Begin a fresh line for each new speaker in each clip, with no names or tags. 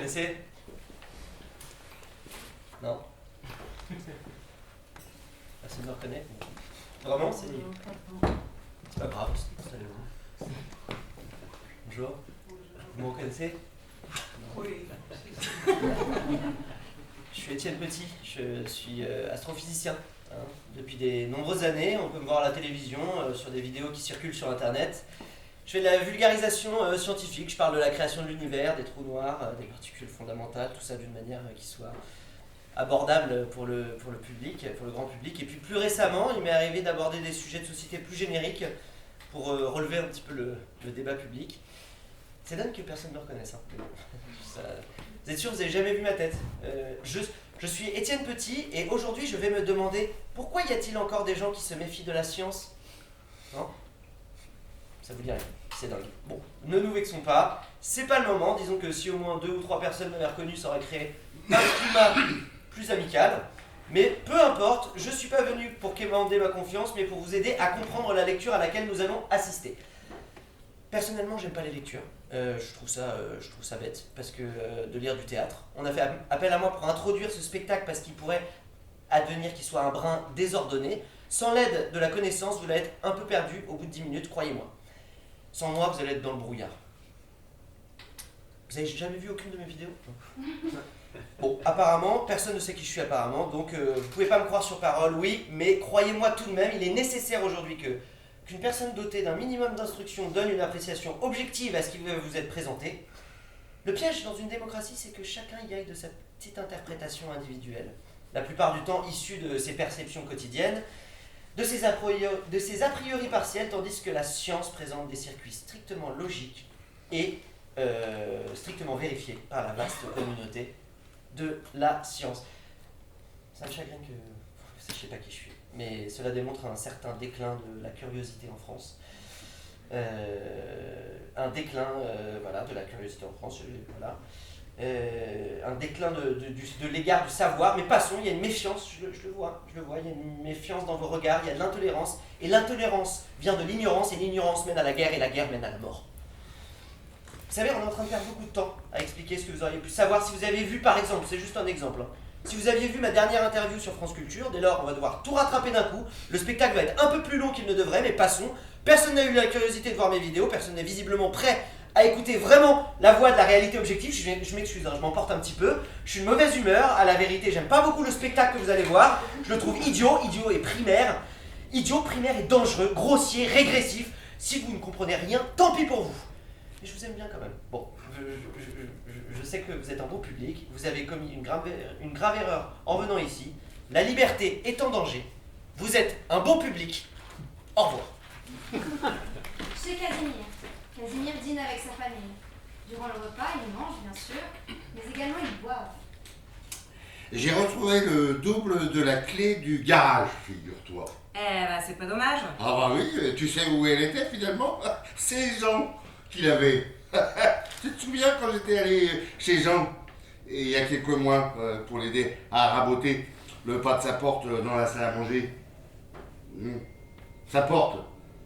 connaissez? Non. Personne ne me reconnaît? Vraiment? C'est pas grave, installez-vous. Bonjour. Vous me reconnaissez?
Oui.
Je suis Étienne Petit, je suis astrophysicien. Hein. Depuis de nombreuses années, on peut me voir à la télévision, sur des vidéos qui circulent sur internet. Je fais de la vulgarisation scientifique, je parle de la création de l'univers, des trous noirs, des particules fondamentales, tout ça d'une manière qui soit abordable pour le public, pour le grand public. Et puis plus récemment, il m'est arrivé d'aborder des sujets de société plus génériques pour relever un petit peu le débat public. C'est dingue que personne ne me reconnaisse. Hein. Vous êtes sûr, vous n'avez jamais vu ma tête. Je suis Étienne Petit et aujourd'hui je vais me demander pourquoi y a-t-il encore des gens qui se méfient de la science? Non? Ça vous dit rien, c'est dingue. Bon, ne nous vexons pas, c'est pas le moment. Disons que si au moins 2 ou 3 personnes m'avaient reconnu, ça aurait créé un climat plus amical. Mais peu importe, je suis pas venu pour quémander ma confiance, mais pour vous aider à comprendre la lecture à laquelle nous allons assister. Personnellement, j'aime pas les lectures. Je trouve ça bête, parce que de lire du théâtre. On a fait appel à moi pour introduire ce spectacle parce qu'il pourrait advenir qu'il soit un brin désordonné. Sans l'aide de la connaissance, vous allez être un peu perdu au bout de 10 minutes, croyez-moi. Sans moi, vous allez être dans le brouillard. Vous avez jamais vu aucune de mes vidéos? Bon, apparemment, personne ne sait qui je suis apparemment, donc vous pouvez pas me croire sur parole, oui, mais croyez-moi tout de même, il est nécessaire aujourd'hui qu'une personne dotée d'un minimum d'instruction donne une appréciation objective à ce qui va vous être présenté. Le piège dans une démocratie, c'est que chacun y aille de sa petite interprétation individuelle, la plupart du temps issue de ses perceptions quotidiennes, de ses a priori partiels, tandis que la science présente des circuits strictement logiques et strictement vérifiés par la vaste communauté de la science. Ça me chagrine que vous ne sachiez pas qui je suis, mais cela démontre un certain déclin de la curiosité en France. Un déclin de la curiosité en France, voilà. Un déclin de l'égard du savoir, mais passons, il y a une méfiance, je le vois, il y a une méfiance dans vos regards, il y a de l'intolérance, et l'intolérance vient de l'ignorance, et l'ignorance mène à la guerre, et la guerre mène à la mort. Vous savez, on est en train de perdre beaucoup de temps à expliquer ce que vous auriez pu savoir si vous avez vu, par exemple, c'est juste un exemple, hein. Si vous aviez vu ma dernière interview sur France Culture, dès lors on va devoir tout rattraper d'un coup, le spectacle va être un peu plus long qu'il ne devrait, mais passons. Personne n'a eu la curiosité de voir mes vidéos, personne n'est visiblement prêt à écouter vraiment la voix de la réalité objective. Je m'excuse, hein, je m'emporte un petit peu, je suis de mauvaise humeur, à la vérité j'aime pas beaucoup le spectacle que vous allez voir, je le trouve idiot et primaire, et dangereux, grossier, régressif. Si vous ne comprenez rien, tant pis pour vous. Mais je vous aime bien quand même. Bon, je sais que vous êtes un beau public, vous avez commis une grave erreur en venant ici. La liberté est en danger. Vous êtes un bon public. Au revoir.
Chez Casimir. Casimir dîne avec sa famille. Durant le repas, ils mangent, bien sûr, mais également ils boivent.
J'ai retrouvé le double de la clé du garage, figure-toi.
Eh ben, c'est pas dommage.
Ah bah oui, tu sais où elle était finalement? C'est Jean qui l'avait. Tu te souviens quand j'étais allé chez Jean, il y a quelques mois, pour l'aider à raboter le pas de sa porte dans la salle à manger? Sa porte,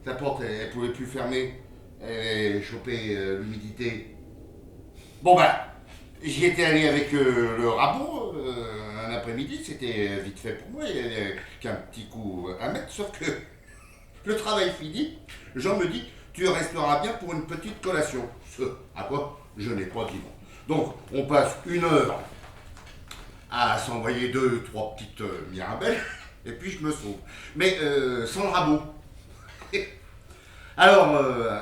elle pouvait plus fermer. Elle avait chopé l'humidité. Bon bah, j'y étais allé avec le rabot un après-midi, c'était vite fait pour moi, il y avait qu'un petit coup à mettre, sauf que le travail fini, Jean me dit tu resteras bien pour une petite collation. Ce à quoi je n'ai pas dit non. Donc on passe 1 heure à s'envoyer 2, 3 petites mirabelles, et puis je me sauve. Mais sans le rabot. Alors,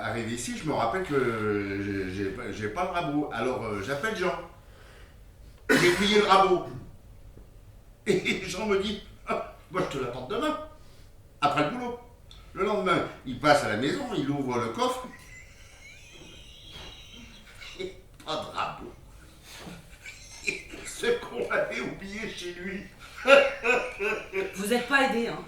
arrivé ici, je me rappelle que j'ai pas le rabot. Alors, j'appelle Jean. J'ai plié le rabot. Et Jean me dit, ah, moi je te l'apporte demain, après le boulot. Le lendemain, il passe à la maison, il ouvre le coffre. Et pas de rabot. Ce qu'on avait oublié chez lui.
Vous n'êtes pas aidé, hein.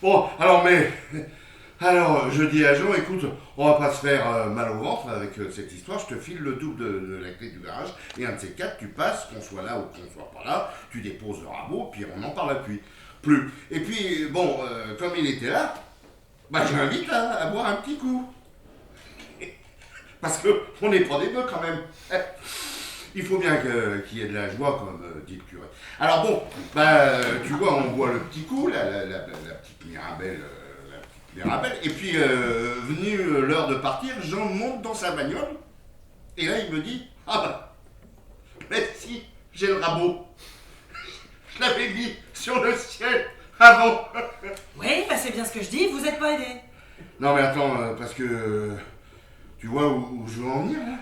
Bon, alors, je dis à Jean, écoute, on va pas se faire mal au ventre avec cette histoire, je te file le double de la clé du garage, et un de ces 4, tu passes, qu'on soit là ou qu'on soit pas là, tu déposes le rabot, puis on n'en parle plus. Et puis, bon, comme il était là, bah je l'invite à boire un petit coup. Parce qu'on n'est pas des bœufs quand même. Il faut bien qu'il y ait de la joie, comme dit le curé. Alors bon, tu vois, on voit le petit coup, la petite Mirabelle, et puis, venu l'heure de partir, Jean monte dans sa bagnole, et là, il me dit, ah bah, mais si, j'ai le rabot. Je l'avais mis sur le ciel avant.
Oui, bah c'est bien ce que je dis, vous êtes pas aidé.
Non mais attends, parce que tu vois où je veux en venir là.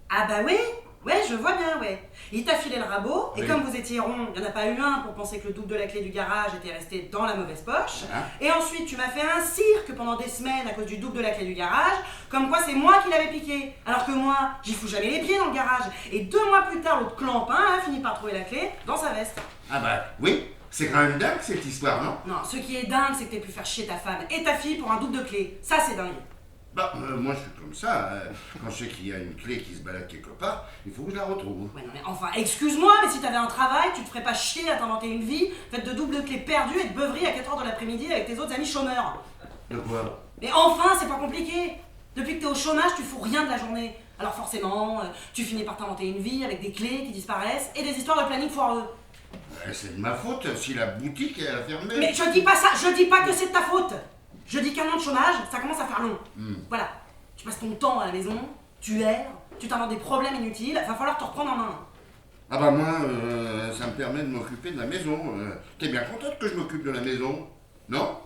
Ah bah oui, ouais, je vois bien, ouais. Il t'a filé le rabot, et
Oui.
comme vous étiez rond, il n'y en a pas eu un pour penser que le double de la clé du garage était resté dans la mauvaise poche.
Hein?
Et ensuite, tu m'as fait un cirque pendant des semaines à cause du double de la clé du garage, comme quoi c'est moi qui l'avais piqué. Alors que moi, j'y fous jamais les pieds dans le garage. Et 2 mois plus tard, l'autre clampin a fini par trouver la clé dans sa veste.
Ah bah oui, c'est quand même dingue cette histoire, non?
Non, ce qui est dingue, c'est que t'aies pu faire chier ta femme et ta fille pour un double de clé. Ça, c'est dingue.
Bah moi je suis comme ça, quand je sais qu'il y a une clé qui se balade quelque part, il faut que je la retrouve.
Ouais, non, mais enfin, excuse-moi, mais si t'avais un travail, tu te ferais pas chier à t'inventer une vie faite de double de clés perdues et de beuveries à 4h de l'après-midi avec tes autres amis chômeurs.
De quoi?
Mais enfin, c'est pas compliqué. Depuis que t'es au chômage, tu fous rien de la journée. Alors forcément, tu finis par t'inventer une vie avec des clés qui disparaissent et des histoires de planning foireux.
C'est de ma faute si la boutique elle a fermé.
Mais je dis pas ça, je dis pas que c'est de ta faute. Je dis qu'un an de chômage, ça commence à faire long. Voilà. Tu passes ton temps à la maison, tu erres, tu t'inventes des problèmes inutiles, va falloir te reprendre en main.
Ah bah moi, ça me permet de m'occuper de la maison. T'es bien contente que je m'occupe de la maison, non?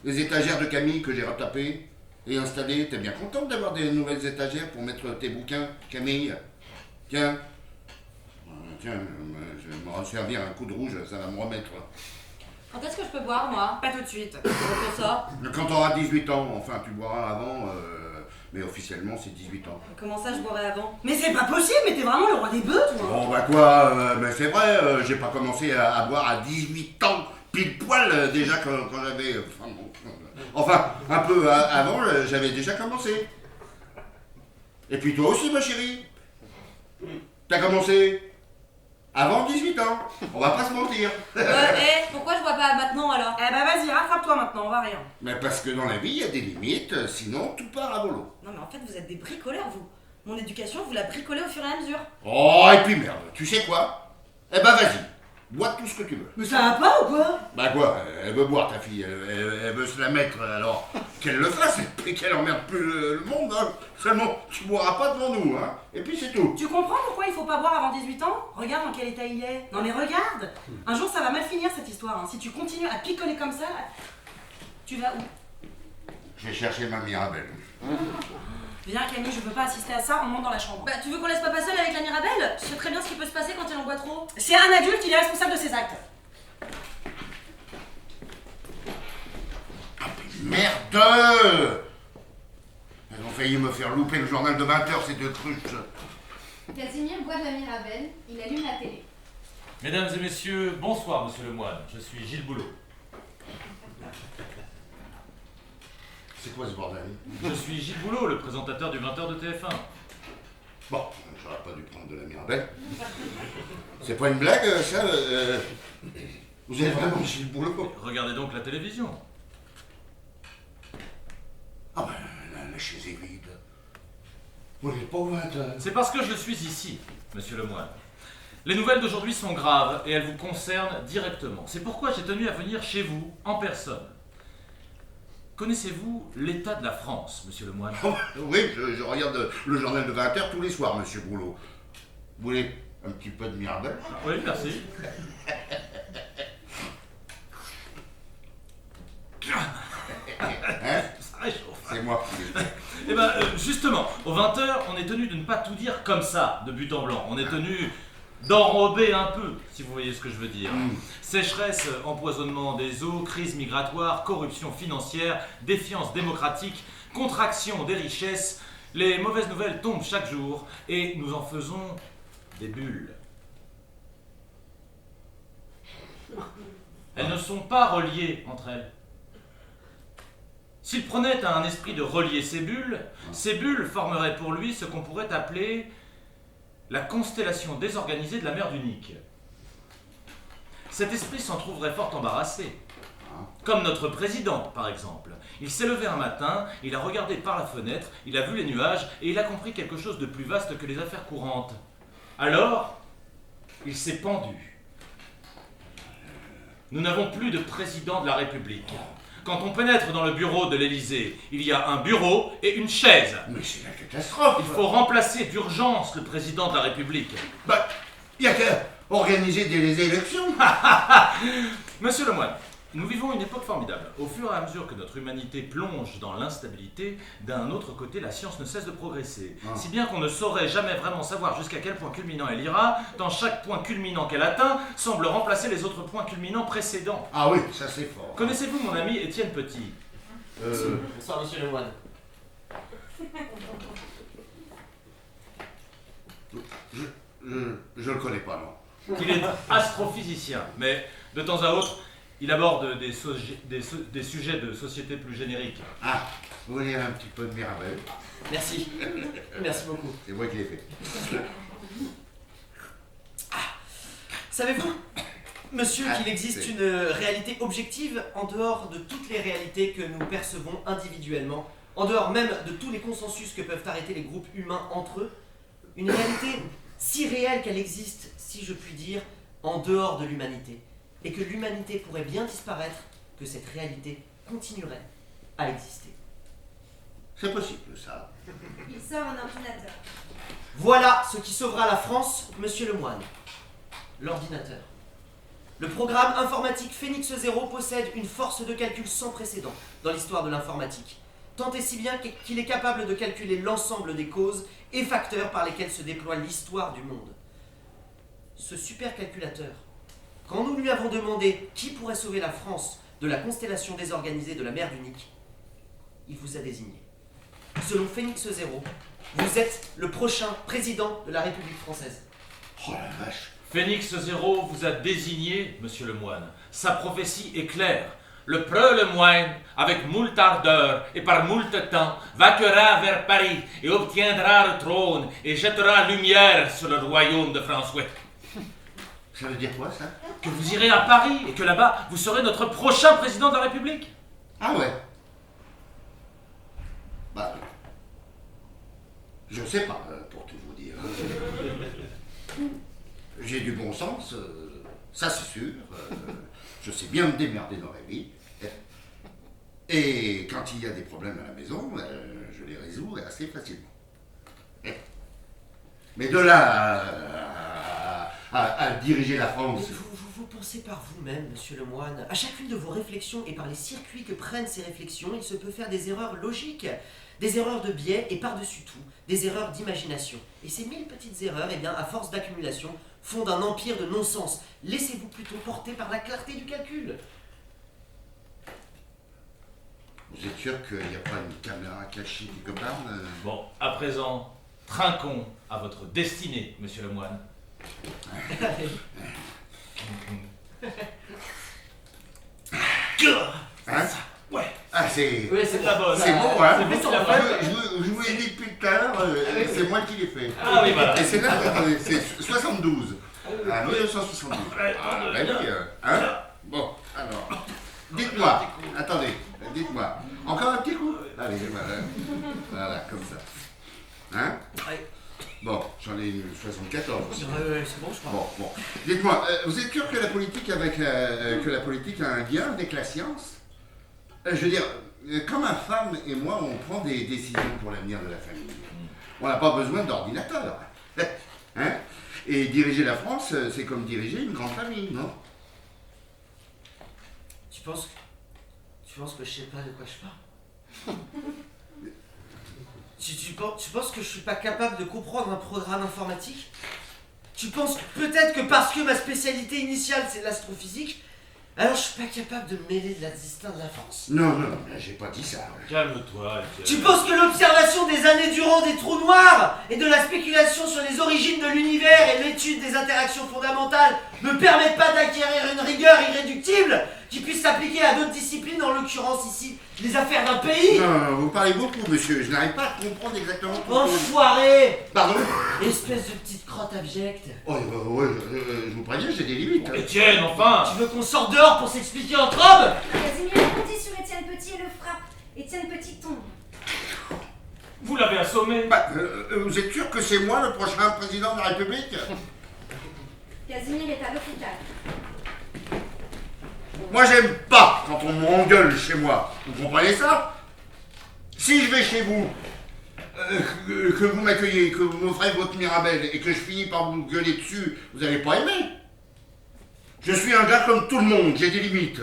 Les étagères de Camille que j'ai retapées et installées, t'es bien contente d'avoir des nouvelles étagères pour mettre tes bouquins, Camille? Tiens. Tiens, je vais me resservir un coup de rouge, ça va me remettre.
Quand est-ce que je peux boire, moi?
Pas tout de suite.
Pour ça.
Quand t'auras 18 ans, enfin tu boiras avant, mais officiellement c'est 18 ans.
Comment ça, je boirais avant?
Mais c'est pas possible, mais t'es vraiment le roi des bœufs, toi.
Bon bah quoi, mais c'est vrai, j'ai pas commencé à boire à 18 ans, pile poil déjà quand j'avais... Enfin, un peu avant, j'avais déjà commencé. Et puis toi aussi ma chérie. T'as commencé avant 18 ans, on va pas se mentir.
Pourquoi je bois pas maintenant, alors?
Eh bah vas-y, rattrape-toi maintenant, on va rien.
Mais parce que dans la vie, il y a des limites, sinon tout part à volo.
Non mais en fait, vous êtes des bricoleurs, vous. Mon éducation, vous la bricolez au fur et à mesure.
Oh, et puis merde, tu sais quoi? Eh ben vas-y, bois tout ce que tu veux.
Mais ça va pas ou quoi?
Bah quoi, elle veut boire ta fille, elle veut se la mettre, alors qu'elle le fasse et qu'elle emmerde plus le monde, hein. Seulement, tu boiras pas devant nous, hein. Et puis c'est tout.
Tu comprends pourquoi il faut pas boire avant 18 ans? Regarde dans quel état il est. Non mais regarde. Un jour ça va mal finir cette histoire, hein. Si tu continues à picoler comme ça, tu vas où?
Je vais chercher ma Mirabelle.
Viens Camille, je peux pas assister à ça, on monte dans la chambre.
Bah, tu veux qu'on laisse papa seul avec la Mirabelle? Je sais très bien ce qui peut se passer quand il en boit trop.
C'est un adulte, il est responsable de ses actes.
Merde! Elles ont failli me faire louper le journal de 20h, ces deux cruches.
Casimir boit de la Mirabelle, il allume la télé.
Mesdames et messieurs, bonsoir monsieur le moine, je suis Gilles Boulot.
C'est quoi ce bordel?
Je suis Gilles Boulot, le présentateur du 20h de TF1.
Bon, j'aurais pas dû prendre de la Mirabelle. C'est pas une blague, ça? Vous êtes vraiment Gilles Boulot?
Regardez donc la télévision.
Ah ben, la chaise est vide. Vous n'êtes pas au 20h.
C'est parce que je suis ici, monsieur le moine. Les nouvelles d'aujourd'hui sont graves et elles vous concernent directement. C'est pourquoi j'ai tenu à venir chez vous, en personne. Connaissez-vous l'état de la France, monsieur le moine?
Oui, je regarde le journal de 20h tous les soirs, monsieur Boulot. Vous voulez un petit peu de Mirabelle?
Oui, merci.
Hein?
Ça réchauffe.
C'est moi.
Eh ben, justement, aux 20h, on est tenu de ne pas tout dire comme ça, de but en blanc. On est tenu d'enrober un peu, si vous voyez ce que je veux dire. Sécheresse, empoisonnement des eaux, crise migratoire, corruption financière, défiance démocratique, contraction des richesses. Les mauvaises nouvelles tombent chaque jour et nous en faisons des bulles. Elles ne sont pas reliées entre elles. S'il prenait un esprit de relier ces bulles formeraient pour lui ce qu'on pourrait appeler la constellation désorganisée de la mer d'Unique. Cet esprit s'en trouverait fort embarrassé. Comme notre président, par exemple. Il s'est levé un matin, il a regardé par la fenêtre, il a vu les nuages et il a compris quelque chose de plus vaste que les affaires courantes. Alors, il s'est pendu. Nous n'avons plus de président de la République. Quand on pénètre dans le bureau de l'Élysée, il y a un bureau et une chaise.
Mais c'est la catastrophe.
Il faut remplacer d'urgence le président de la République.
Bah, il n'y a qu'à organiser des élections.
Monsieur Lemoine, nous vivons une époque formidable. Au fur et à mesure que notre humanité plonge dans l'instabilité, d'un autre côté, la science ne cesse de progresser. Si bien qu'on ne saurait jamais vraiment savoir jusqu'à quel point culminant elle ira, tant chaque point culminant qu'elle atteint semble remplacer les autres points culminants précédents.
Ah oui, ça c'est fort.
Connaissez-vous mon ami Étienne Petit?
Bonsoir, monsieur Lemoine.
Je le connais pas, non.
Il est astrophysicien, mais de temps à autre, il aborde des sujets de société plus génériques.
Ah, vous voulez un petit peu de Mirabel?
Merci. Merci beaucoup.
C'est moi qui l'ai fait.
Savez-vous, monsieur,
Ah,
qu'il existe
c'est-
une réalité objective en dehors de toutes les réalités que nous percevons individuellement, en dehors même de tous les consensus que peuvent arrêter les groupes humains entre eux? Une réalité si réelle qu'elle existe, si je puis dire, en dehors de l'humanité, et que l'humanité pourrait bien disparaître, que cette réalité continuerait à exister.
C'est possible, ça.
Il sort un ordinateur.
Voilà ce qui sauvera la France, monsieur Lemoine. L'ordinateur. Le programme informatique Phénix 0 possède une force de calcul sans précédent dans l'histoire de l'informatique, tant et si bien qu'il est capable de calculer l'ensemble des causes et facteurs par lesquels se déploie l'histoire du monde. Ce supercalculateur, quand nous lui avons demandé qui pourrait sauver la France de la constellation désorganisée de la mer d'Unique, il vous a désigné. Selon Phénix 0, vous êtes le prochain président de la République française.
Oh la vache.
Phénix 0 vous a désigné, monsieur Lemoine. Sa prophétie est claire. Le preux Lemoine, avec moult ardeur et par moult temps, vaquera vers Paris et obtiendra le trône et jettera lumière sur le royaume de François.
Ça veut dire quoi, ça?
Que vous irez à Paris et que là-bas, vous serez notre prochain président de la République.
Ah ouais. Bah, je sais pas, pour tout vous dire. J'ai du bon sens, ça c'est sûr. Je sais bien me démerder dans la vie. Et quand il y a des problèmes à la maison, je les résous assez facilement. Mais de là à diriger la France...
Mais vous pensez par vous-même, monsieur Lemoine. À chacune de vos réflexions et par les circuits que prennent ces réflexions, il se peut faire des erreurs logiques, des erreurs de biais et par-dessus tout, des erreurs d'imagination. Et ces 1000 petites erreurs, eh bien, à force d'accumulation, font un empire de non-sens. Laissez-vous plutôt porter par la clarté du calcul.
Vous êtes sûr qu'il n'y a pas une caméra cachée quelque part
Bon, à présent, trinquons à votre destinée, monsieur Lemoine.
Hein?
Ouais.
Ah, c'est...
Oui, c'est
la bonne.
C'est bon, hein?
C'est bon, tu l'as fait.
Je vous ai dit depuis tout à l'heure, c'est moi qui l'ai fait.
Ah oui, voilà.
Et c'est là, attendez, c'est 72. Ah, 1972. Ah, ben oui, hein? Bon, alors, dites-moi, attendez, dites-moi, encore un petit coup? Allez, voilà, comme ça. Hein?
Ouais.
Bon, j'en ai eu 74 aussi.
C'est bon, je crois.
Bon. Dites-moi, vous êtes sûr que la politique a un lien avec la science? Je veux dire, quand ma femme et moi, on prend des décisions pour l'avenir de la famille, on n'a pas besoin d'ordinateur. Hein? Et diriger la France, c'est comme diriger une grande famille, non?
Tu penses que je sais pas de quoi je parle? Tu penses que je suis pas capable de comprendre un programme informatique? Tu penses peut-être que parce que ma spécialité initiale c'est l'astrophysique, alors je suis pas capable de me mêler de la destin de la France?
Non, j'ai pas dit ça.
Calme-toi,
Tu penses que l'observation des années durant des trous noirs et de la spéculation sur les origines de l'univers et l'étude des interactions fondamentales me permettent pas d'acquérir une rigueur irréductible qui puisse s'appliquer à d'autres disciplines, en l'occurrence ici les affaires d'un pays?
Non, vous parlez beaucoup, monsieur, je n'arrive pas à comprendre exactement tout.
Enfoiré!
Pardon?
Espèce de petite crotte abjecte.
Oh, ouais, je vous préviens, j'ai des limites.
Étienne, enfin.
Tu veux qu'on sorte dehors pour s'expliquer entre hommes?
Casimir bondit sur Étienne Petit et le frappe. Étienne Petit tombe.
Vous l'avez assommé.
Vous êtes sûr que c'est moi le prochain président de la République?
Casimir est à l'hôpital.
Moi, j'aime pas quand on m'engueule chez moi. Vous comprenez ça? Si je vais chez vous, que vous m'accueillez, que vous m'offrez votre Mirabelle et que je finis par vous gueuler dessus, vous allez pas aimer. Je suis un gars comme tout le monde, j'ai des limites.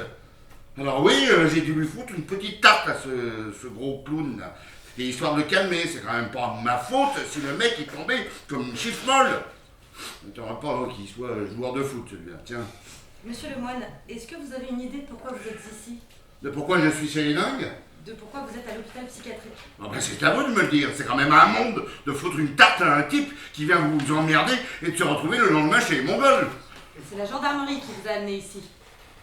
Alors oui, j'ai dû lui foutre une petite tarte à ce gros clown là. C'était histoire de le calmer, c'est quand même pas ma faute si le mec est tombé comme une chiffre molle. T'auras pas qu'il soit joueur de foot celui-là, tiens.
Monsieur le moine, est-ce que vous avez une idée de pourquoi vous êtes ici?
De pourquoi je suis séléningue?
De pourquoi vous êtes à l'hôpital psychiatrique?
Ah ben c'est à vous de me le dire, c'est quand même un monde de foutre une tarte à un type qui vient vous emmerder et de se retrouver le lendemain chez les Mongols.
C'est la gendarmerie qui vous a amené ici.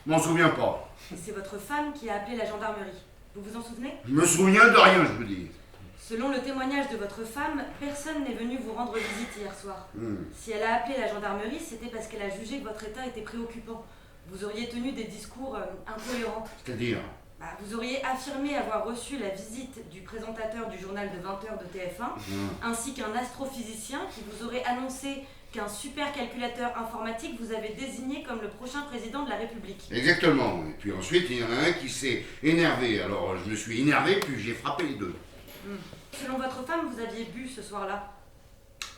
M'en souviens pas.
Et c'est votre femme qui a appelé la gendarmerie. Vous vous en souvenez?
Je me souviens de rien, je vous dis.
Selon le témoignage de votre femme, personne n'est venu vous rendre visite hier soir. Si elle a appelé la gendarmerie, c'était parce qu'elle a jugé que votre état était préoccupant. Vous auriez tenu des discours incohérents.
C'est-à-dire?
Vous auriez affirmé avoir reçu la visite du présentateur du journal de 20h de TF1, ainsi qu'un astrophysicien qui vous aurait annoncé qu'un supercalculateur informatique vous avait désigné comme le prochain président de la République.
Exactement. Et puis ensuite, il y en a un qui s'est énervé. Alors je me suis énervé, puis j'ai frappé les deux.
Selon votre femme, vous aviez bu ce soir-là.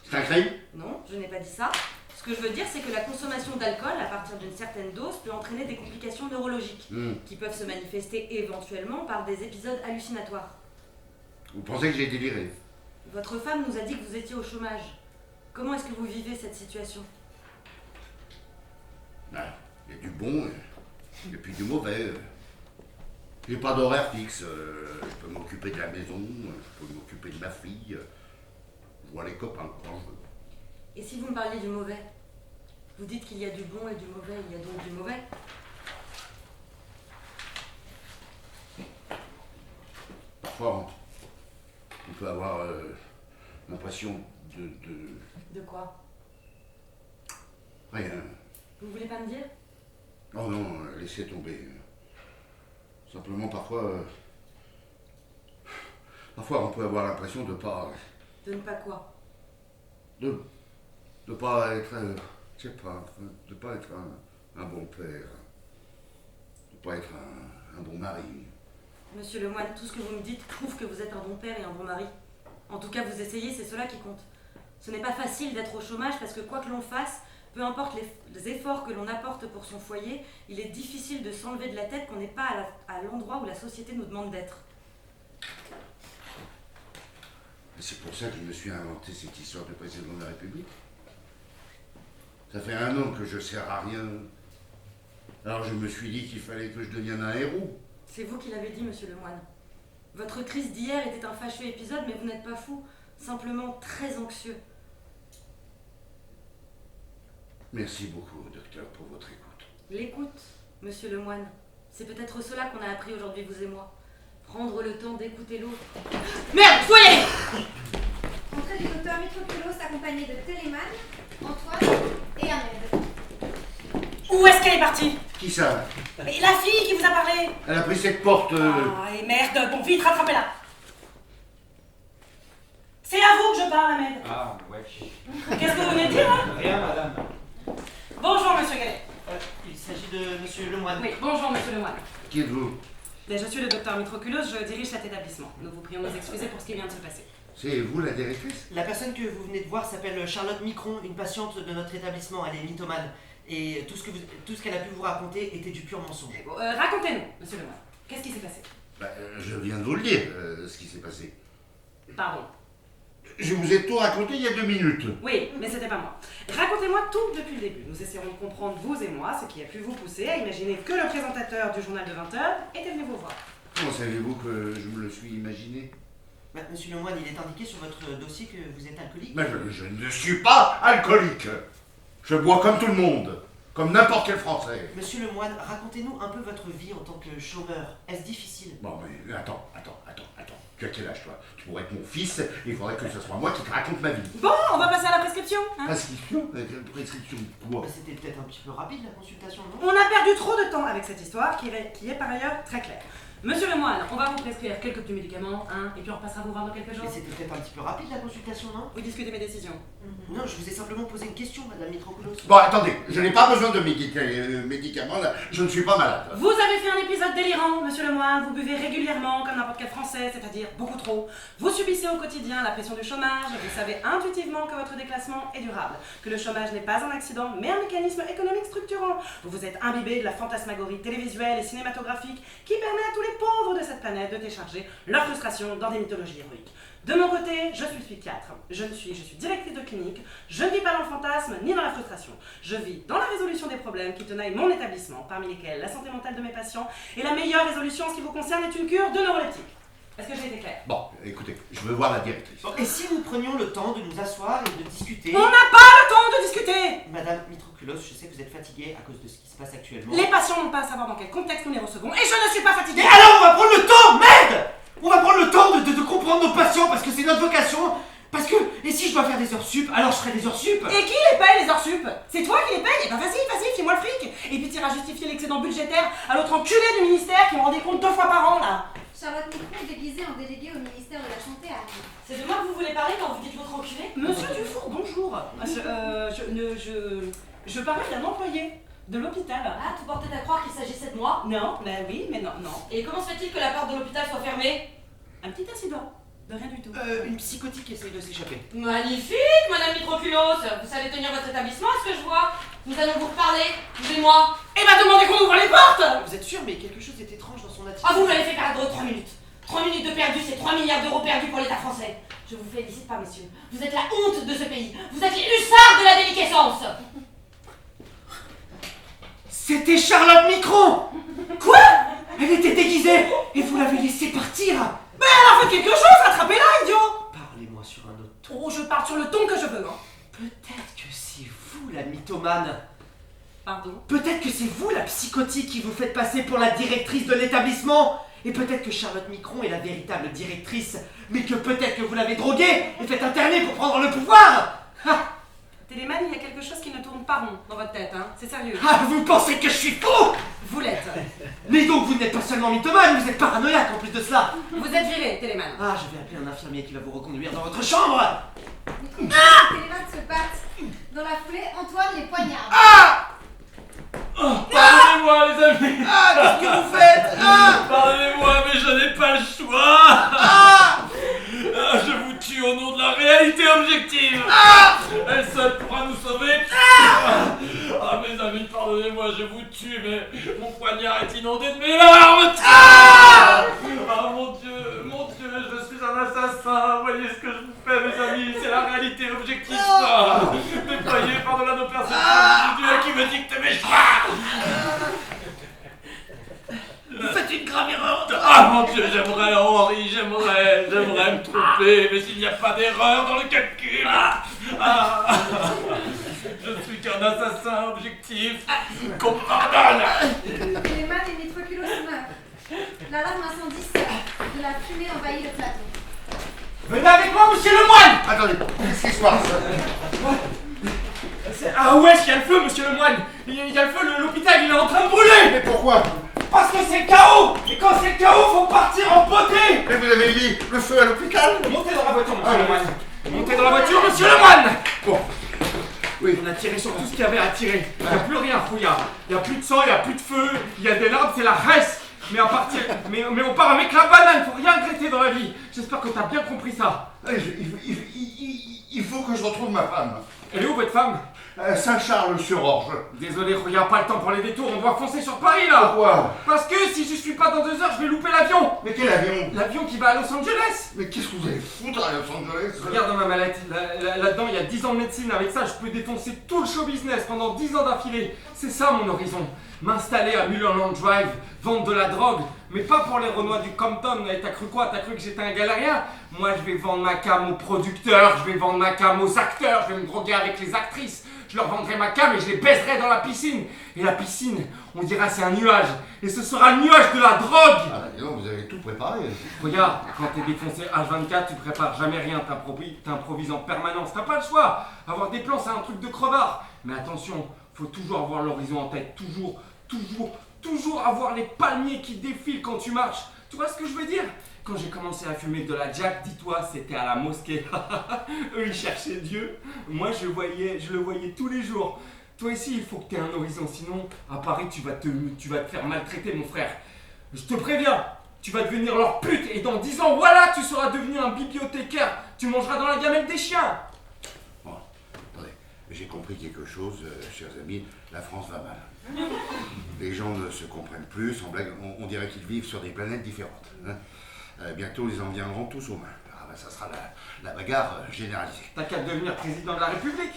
C'est un crime?
Non, je n'ai pas dit ça. Ce que je veux dire, c'est que la consommation d'alcool, à partir d'une certaine dose, peut entraîner des complications neurologiques, qui peuvent se manifester éventuellement par des épisodes hallucinatoires.
Vous pensez que j'ai déliré?
Votre femme nous a dit que vous étiez au chômage. Comment est-ce que vous vivez cette situation?
Il y a du bon et puis du mauvais. J'ai pas d'horaire fixe. Je peux m'occuper de la maison, je peux m'occuper de ma fille. Je vois les copains quand je veux.
Et si vous me parliez du mauvais? Vous dites qu'il y a du bon et du mauvais, il y a donc du mauvais?
Parfois, on peut avoir l'impression
De quoi?
Rien.
Vous voulez pas me dire?
Oh non, laissez tomber. Simplement, parfois on peut avoir l'impression de pas...
De ne pas quoi?
De pas être... je sais pas, de pas être un bon père. De pas être un bon mari.
Monsieur le moine, tout ce que vous me dites prouve que vous êtes un bon père et un bon mari. En tout cas, vous essayez, c'est cela qui compte. Ce n'est pas facile d'être au chômage parce que quoi que l'on fasse, peu importe les efforts que l'on apporte pour son foyer, il est difficile de s'enlever de la tête qu'on n'est pas à l'endroit où la société nous demande d'être.
C'est pour ça que je me suis inventé cette histoire de président de la République. Ça fait 1 an que je sers à rien. Alors je me suis dit qu'il fallait que je devienne un héros.
C'est vous qui l'avez dit, monsieur le moine. Votre crise d'hier était un fâcheux épisode, mais vous n'êtes pas fou, simplement très anxieux.
Merci beaucoup, docteur, pour votre écoute.
L'écoute, monsieur le moine, c'est peut-être cela qu'on a appris aujourd'hui, vous et moi. Prendre le temps d'écouter l'autre. Merde, faut y aller!
Entrée du docteur Mitroculos accompagné de Téléman, Antoine et Ahmed.
Où est-ce qu'elle est partie?
Qui ça?
Et la fille qui vous a parlé?
Elle a pris cette porte...
Ah, et merde, bon, vite, rattrapez-la! C'est à vous que je parle, Ahmed.
Ah, ouais.
Qu'est-ce que vous venez de dire, hein?
Rien, madame.
Bonjour, monsieur Gallet.
Il s'agit de monsieur Lemoine.
Oui, bonjour, monsieur le moine.
Qui êtes-vous?
Je suis le docteur Mitroculos, je dirige cet établissement. Nous vous prions de nous excuser pour ce qui vient de se passer.
C'est vous la directrice?
La personne que vous venez de voir s'appelle Charlotte Micron, une patiente de notre établissement. Elle est mythomane. Et tout ce qu'elle a pu vous raconter était du pur mensonge.
Racontez-nous, monsieur le moine. Qu'est-ce qui s'est passé?
Je viens de vous le dire, ce qui s'est passé.
Pardon.
Je vous ai tout raconté il y a 2 minutes.
Oui, mais c'était pas moi. Racontez-moi tout depuis le début. Nous essaierons de comprendre, vous et moi, ce qui a pu vous pousser à imaginer que le présentateur du journal de 20h était venu vous voir.
Comment savez-vous que je me le suis imaginé?
Monsieur Lemoine, il est indiqué sur votre dossier que vous êtes alcoolique.
Mais je ne suis pas alcoolique. Je bois comme tout le monde, comme n'importe quel Français.
Monsieur Lemoine, racontez-nous un peu votre vie en tant que chômeur. Est-ce difficile?
Bon, mais attends. Tu as quel âge, toi? Tu pourrais être mon fils, et il faudrait que ce soit moi qui te raconte ma vie.
Bon, on va passer à la prescription. Hein.
Prescription? Prescription de quoi?
C'était peut-être un petit peu rapide la consultation, non?
On a perdu trop de temps avec cette histoire qui est par ailleurs très claire. Monsieur le moine, on va vous prescrire quelques petits médicaments, hein, et puis on repassera vous voir dans quelques jours.
Mais c'était peut-être un petit peu rapide la consultation, non?
Vous discutez mes décisions.
Non, je vous ai simplement posé une question, madame Mitrokoulos.
Bon, attendez, je n'ai pas besoin de médicaments, là. Je ne suis pas malade.
Vous avez fait un épisode délirant, monsieur le moine. Vous buvez régulièrement, comme n'importe quel Français, c'est-à-dire beaucoup trop. Vous subissez au quotidien la pression du chômage. Vous savez intuitivement que votre déclassement est durable, que le chômage n'est pas un accident, mais un mécanisme économique structurant. Vous vous êtes imbibé de la fantasmagorie télévisuelle et cinématographique qui permet à tous les pauvres de cette planète de décharger leur frustration dans des mythologies héroïques. De mon côté, je suis psychiatre. Je suis directrice de clinique. Je ne vis pas dans le fantasme ni dans la frustration. Je vis dans la résolution des problèmes qui tenaillent mon établissement, parmi lesquels la santé mentale de mes patients. Et la meilleure résolution en ce qui vous concerne est une cure de neuroleptique. Est-ce que j'ai été claire?
Bon, écoutez, je veux voir la directrice.
Bon, et si nous prenions le temps de nous asseoir et de discuter?
On n'a pas le temps de discuter!
Madame Mitrokoulos, je sais que vous êtes fatiguée à cause de ce qui se passe actuellement.
Les patients n'ont pas à savoir dans quel contexte nous les recevons, et je ne suis pas fatiguée!
Mais alors on va prendre le temps, merde! On va prendre le temps de comprendre nos patients parce que c'est notre vocation. Parce que, et si je dois faire des heures sup, alors je ferai des heures sup.
Et qui les paye les heures sup? C'est toi qui les paye? Eh ben vas-y, fais-moi le fric! Et puis t'iras justifier l'excédent budgétaire à l'autre enculé du ministère qui me rendait compte 2 fois par an là!
Charlotte Micron, déguisée en déléguée au ministère de la Santé, arrive.
C'est de moi que vous voulez parler quand vous dites votre enculé?
Monsieur Dufour, bonjour! Je parlais d'un employé de l'hôpital.
Ah, tout portait à croire qu'il s'agissait de moi?
Non, ben oui, mais non.
Et comment se fait-il que la porte de l'hôpital soit fermée?
Un petit incident. De rien du tout.
Une psychotique essaye de s'échapper.
Magnifique, madame Mitrokoulos! Vous savez tenir votre établissement, est-ce que je vois? Nous allons vous reparler, vous et moi.
Eh ben demandez qu'on ouvre les portes!
Vous êtes sûr, mais quelque chose est étrange dans son attitude.
Ah, vous m'avez fait perdre 3 minutes. 3 minutes de perdu, c'est 3 milliards d'euros perdus pour l'État français. Je vous félicite pas, messieurs. Vous êtes la honte de ce pays. Vous êtes les hussards de la déliquescence.
C'était Charlotte Micron! Quoi? Elle était déguisée et vous l'avez laissée partir!
Ben alors faites quelque chose, rattrapez-la, idiot!
Parlez-moi sur un autre ton.
Oh, je parle sur le ton que je veux, hein.
Peut-être que c'est vous la mythomane.
Pardon?
Peut-être que c'est vous la psychotique qui vous faites passer pour la directrice de l'établissement. Et peut-être que Charlotte Micron est la véritable directrice, mais que peut-être que vous l'avez droguée et faites interner pour prendre le pouvoir. Ah,
Téléman, il y a quelque chose qui ne tourne pas rond dans votre tête, hein. C'est sérieux.
ah, vous pensez que je suis fou?
Vous l'êtes.
Mais donc vous n'êtes pas seulement mythomane, vous êtes paranoïaque en plus de cela.
Vous êtes viré, Téléman.
Ah, je vais appeler un infirmier qui va vous reconduire dans votre chambre.
Mitrokoulos et Téléman se battent. Dans la foulée, Antoine les poignarde.
Pardonnez-moi les amis.
Ah, qu'est-ce que vous faites?
Pardonnez-moi, mais je n'ai pas le choix. Je vous tue au nom de la réalité objective. Elle seule pourra nous sauver. Ah mes amis, pardonnez-moi, je vous tue, mais mon poignard est inondé de mes larmes. Ah mon Dieu, je suis un assassin. Voyez ce que je vous fais, mes amis, c'est la réalité objective. Ça. Déployée par-delà nos perceptions individuelles qui me dictent mes choix.
Vous faites une grave erreur.
Ah mon Dieu, j'aimerais Henri, j'aimerais me tromper, mais il n'y a pas d'erreur dans le calcul. Je suis qu'un assassin objectif. Qu'on me pardonne.
Téléman et Mitrokoulos meurent. L'alarme incendie sort. De la fumée envahit le plateau.
Venez avec moi, monsieur le moine.
Attendez, qu'est-ce qui se passe?
Ah ouais, il y a le feu, monsieur le moine. Il y a le feu, l'hôpital il est en train de brûler.
Mais pourquoi?
Parce que c'est le chaos. Et quand c'est le chaos, faut partir en beauté.
Mais vous avez mis le feu à l'hôpital?
Montez dans la voiture, monsieur le moine. Montez dans la voiture, monsieur le moine.
Bon. Oui.
On a tiré sur tout ce qu'il y avait à tirer. Il n'y a plus rien, fouillard. Il n'y a plus de sang, il n'y a plus de feu. Il y a des larmes, c'est la reste. Mais à partir, mais on part avec la banane. Faut rien regretter dans la vie. J'espère que t'as bien compris ça.
Il faut que je retrouve ma femme.
Elle est où votre femme?
Saint-Charles-sur-Orge.
Désolé, il n'y a pas le temps pour les détours. On doit foncer sur Paris là.
Pourquoi?
Parce que si je suis pas dans 2 heures, je vais louper l'avion.
Mais quel avion?
L'avion qui va à Los Angeles.
Mais qu'est-ce que vous allez foutre à Los Angeles?
Regarde dans ma mallette, là-dedans il y a 10 ans de médecine, avec ça je peux défoncer tout le show business pendant 10 ans d'affilée. C'est ça mon horizon, m'installer à Mulholland Drive, vendre de la drogue, mais pas pour les Renois du Compton. Et t'as cru quoi? T'as cru que j'étais un galérien? Moi je vais vendre ma cam aux producteurs, je vais vendre ma cam aux acteurs, je vais me droguer avec les actrices. Je leur vendrai ma cam et je les baiserai dans la piscine. Et la piscine, on dira c'est un nuage. Et ce sera le nuage de la drogue.
Ah bah dis donc, vous avez tout préparé.
Regarde, quand t'es défoncé H24, tu prépares jamais rien, t'improvises en permanence, t'as pas le choix. Avoir des plans, c'est un truc de crevard. Mais attention, faut toujours avoir l'horizon en tête, toujours
toujours avoir les palmiers qui défilent quand tu marches. Tu vois ce que je veux dire? Quand j'ai commencé à fumer de la jack, dis-toi, c'était à la mosquée. Eux, ils cherchaient Dieu. Moi, je le voyais tous les jours. Toi ici, il faut que tu aies un horizon, sinon, à Paris, tu vas te faire maltraiter, mon frère. Je te préviens, tu vas devenir leur pute, et dans 10 ans, voilà, tu seras devenu un bibliothécaire. Tu mangeras dans la gamelle des chiens.
Bon, attendez, j'ai compris quelque chose, chers amis, la France va mal. Les gens ne se comprennent plus, sans blague, on dirait qu'ils vivent sur des planètes différentes. Hein. Bientôt, ils en viendront tous aux mains. Ah ben, ça sera la bagarre généralisée.
T'as qu'à devenir président de la République.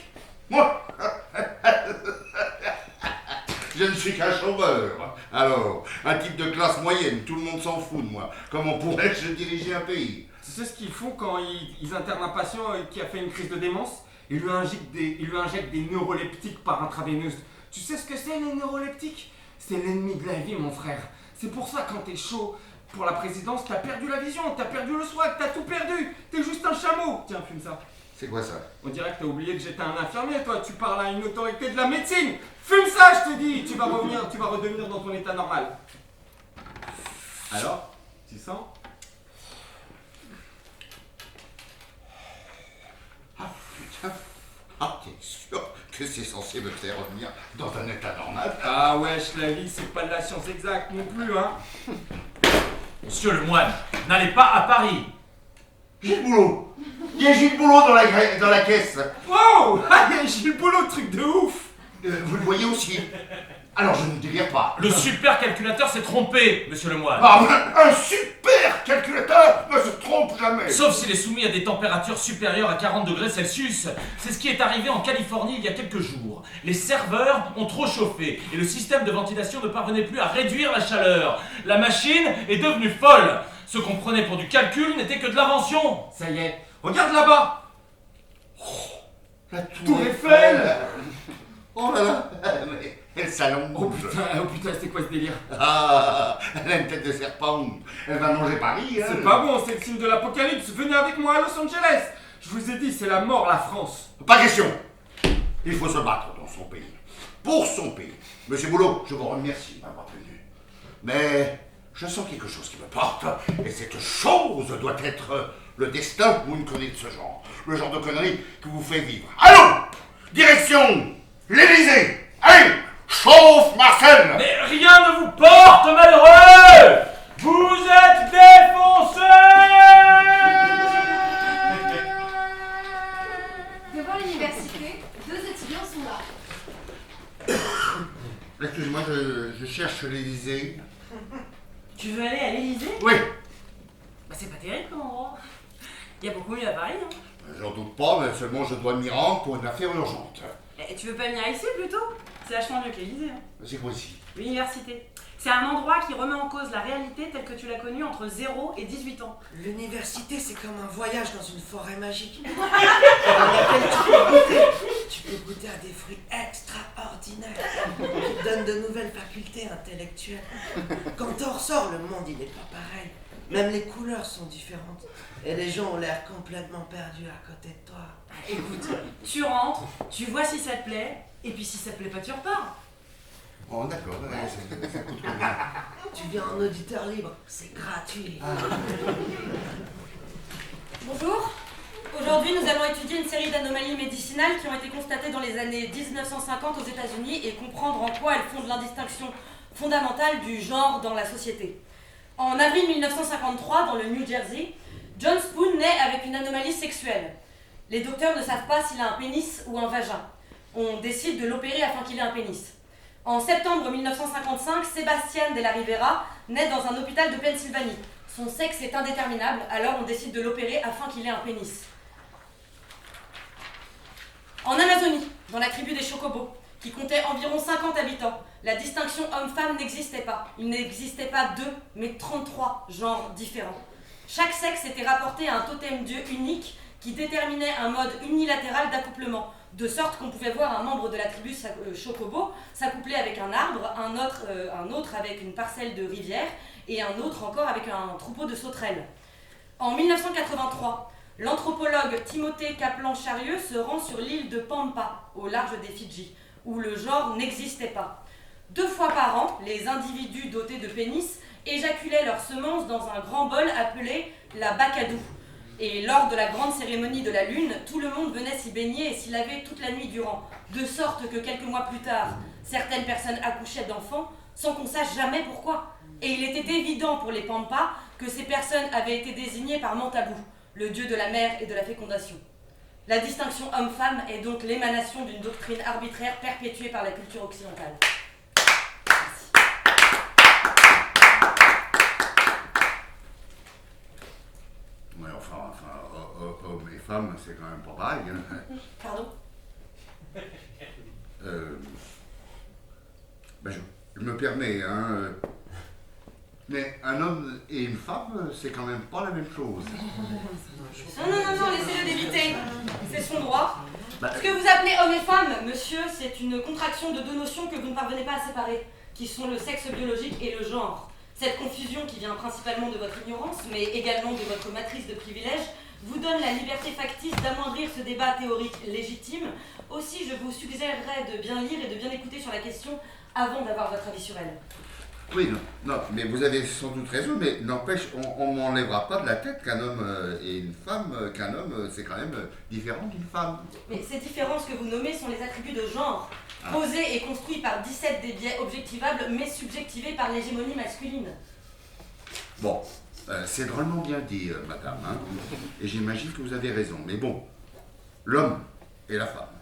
Moi je ne suis qu'un chômeur. Alors, un type de classe moyenne, tout le monde s'en fout de moi. Comment pourrais-je diriger un pays?
Tu sais ce qu'ils font quand ils internent un patient qui a fait une crise de démence? Ils lui injectent des neuroleptiques par intraveineuse. Tu sais ce que c'est, les neuroleptiques? C'est l'ennemi de la vie, mon frère. C'est pour ça, quand t'es chaud pour la présidence, t'as perdu la vision, t'as perdu le swag, t'as tout perdu. T'es juste un chameau. Tiens, fume ça.
C'est quoi ça?
On dirait que t'as oublié que j'étais un infirmier, toi. Tu parles à une autorité de la médecine. Fume ça, je te dis. Tu vas redevenir dans ton état normal. Alors, tu sens?
Ah putain. Ah, t'es sûr que c'est censé me faire revenir dans un état normal?
Ah wesh, la vie, c'est pas de la science exacte non plus, hein.
Monsieur le moine, n'allez pas à Paris.
Gilles Boulot. Il y a Gilles Boulot dans la caisse.
Wow. J'ai le boulot, truc de ouf.
Vous le voyez aussi. Alors je ne délire pas.
Le supercalculateur s'est trompé, monsieur le moine.
Ah, un super calculateur ne se trompe jamais.
Sauf s'il est soumis à des températures supérieures à 40 degrés Celsius. C'est ce qui est arrivé en Californie il y a quelques jours. Les serveurs ont trop chauffé et le système de ventilation ne parvenait plus à réduire la chaleur. La machine est devenue folle. Ce qu'on prenait pour du calcul n'était que de l'invention.
Ça y est, regarde là-bas.
La
Tour Eiffel.
Oh là là, mais elle s'allonge.
Oh putain, c'est quoi ce délire?
Ah, elle a une tête de serpent. Elle va manger Paris, hein.
C'est pas bon, c'est le signe de l'apocalypse. Venez avec moi à Los Angeles. Je vous ai dit, c'est la mort, la France.
Pas question. Il faut se battre dans son pays. Pour son pays. Monsieur Boulot, je vous remercie de m'avoir prévenu. Mais je sens quelque chose qui me porte. Et cette chose doit être le destin ou une connerie de ce genre. Le genre de connerie que vous fait vivre. Allons! Direction l'Élysée. Allez! Chauffe Marcel!
Mais rien ne vous porte, malheureux! Vous êtes défoncés!
Devant l'université, 2 étudiants sont là.
Excusez-moi, je cherche l'Élysée.
Tu veux aller à l'Élysée?
Oui,
Bah c'est pas terrible comme endroit. Il y a beaucoup mieux à Paris, hein.
j'en doute pas, mais seulement je dois m'y rendre pour une affaire urgente.
Et tu veux pas venir ici plutôt? C'est vachement mieux que l'Élysée, hein.
C'est quoi ici?
L'université. C'est un endroit qui remet en cause la réalité telle que tu l'as connue entre 0 et 18 ans.
L'université, c'est comme un voyage dans une forêt magique. Dans laquelle tu peux goûter à des fruits extraordinaires qui te donnent de nouvelles facultés intellectuelles. Quand t'en ressors, le monde, il est pas pareil. Même les couleurs sont différentes. Et les gens ont l'air complètement perdus à côté de toi.
Écoute, tu rentres, tu vois si ça te plaît, et puis si ça te plaît pas, tu repars.
Oh d'accord, ouais, ça coûte combien?
Tu viens en auditeur libre, c'est gratuit.
Bonjour. Aujourd'hui, nous allons étudier une série d'anomalies médicinales qui ont été constatées dans les années 1950 aux États-Unis et comprendre en quoi elles fondent l'indistinction fondamentale du genre dans la société. En avril 1953, dans le New Jersey, John Spoon naît avec une anomalie sexuelle. Les docteurs ne savent pas s'il a un pénis ou un vagin. On décide de l'opérer afin qu'il ait un pénis. En septembre 1955, Sébastien de la Rivera naît dans un hôpital de Pennsylvanie. Son sexe est indéterminable, alors on décide de l'opérer afin qu'il ait un pénis. En Amazonie, dans la tribu des Chocobos, qui comptait environ 50 habitants, la distinction homme-femme n'existait pas. Il n'existait pas 2, mais 33 genres différents. Chaque sexe était rapporté à un totem-dieu unique qui déterminait un mode unilatéral d'accouplement, de sorte qu'on pouvait voir un membre de la tribu Chocobo s'accoupler avec un arbre, un autre avec une parcelle de rivière et un autre encore avec un troupeau de sauterelles. En 1983, l'anthropologue Timothée Kaplan-Charieux se rend sur l'île de Pampa, au large des Fidji, où le genre n'existait pas. 2 fois par an, les individus dotés de pénis éjaculaient leurs semences dans un grand bol appelé la Bacadou. Et lors de la grande cérémonie de la lune, tout le monde venait s'y baigner et s'y laver toute la nuit durant, de sorte que quelques mois plus tard, certaines personnes accouchaient d'enfants sans qu'on sache jamais pourquoi. Et il était évident pour les Pampas que ces personnes avaient été désignées par Mantabou, le dieu de la mère et de la fécondation. La distinction homme-femme est donc l'émanation d'une doctrine arbitraire perpétuée par la culture occidentale.
Ouais, enfin, hommes et femmes, c'est quand même pas pareil. Hein.
Pardon?
Je me permets, hein. Mais un homme et une femme, c'est quand même pas la même chose.
Non, laissez-le débiter. C'est son droit. Ce que vous appelez homme et femme, monsieur, c'est une contraction de 2 notions que vous ne parvenez pas à séparer, qui sont le sexe biologique et le genre. Cette confusion qui vient principalement de votre ignorance, mais également de votre matrice de privilèges, vous donne la liberté factice d'amoindrir ce débat théorique légitime. Aussi, je vous suggérerais de bien lire et de bien écouter sur la question avant d'avoir votre avis sur elle.
Oui, non, mais vous avez sans doute raison, mais n'empêche, on m'enlèvera pas de la tête qu'un homme et une femme, qu'un homme, c'est quand même différent d'une femme.
Mais ces différences que vous nommez sont les attributs de genre, posés et construits par 17 des biais objectivables, mais subjectivés par l'hégémonie masculine.
Bon, c'est drôlement bien dit, madame, hein, et j'imagine que vous avez raison, mais bon, l'homme et la femme,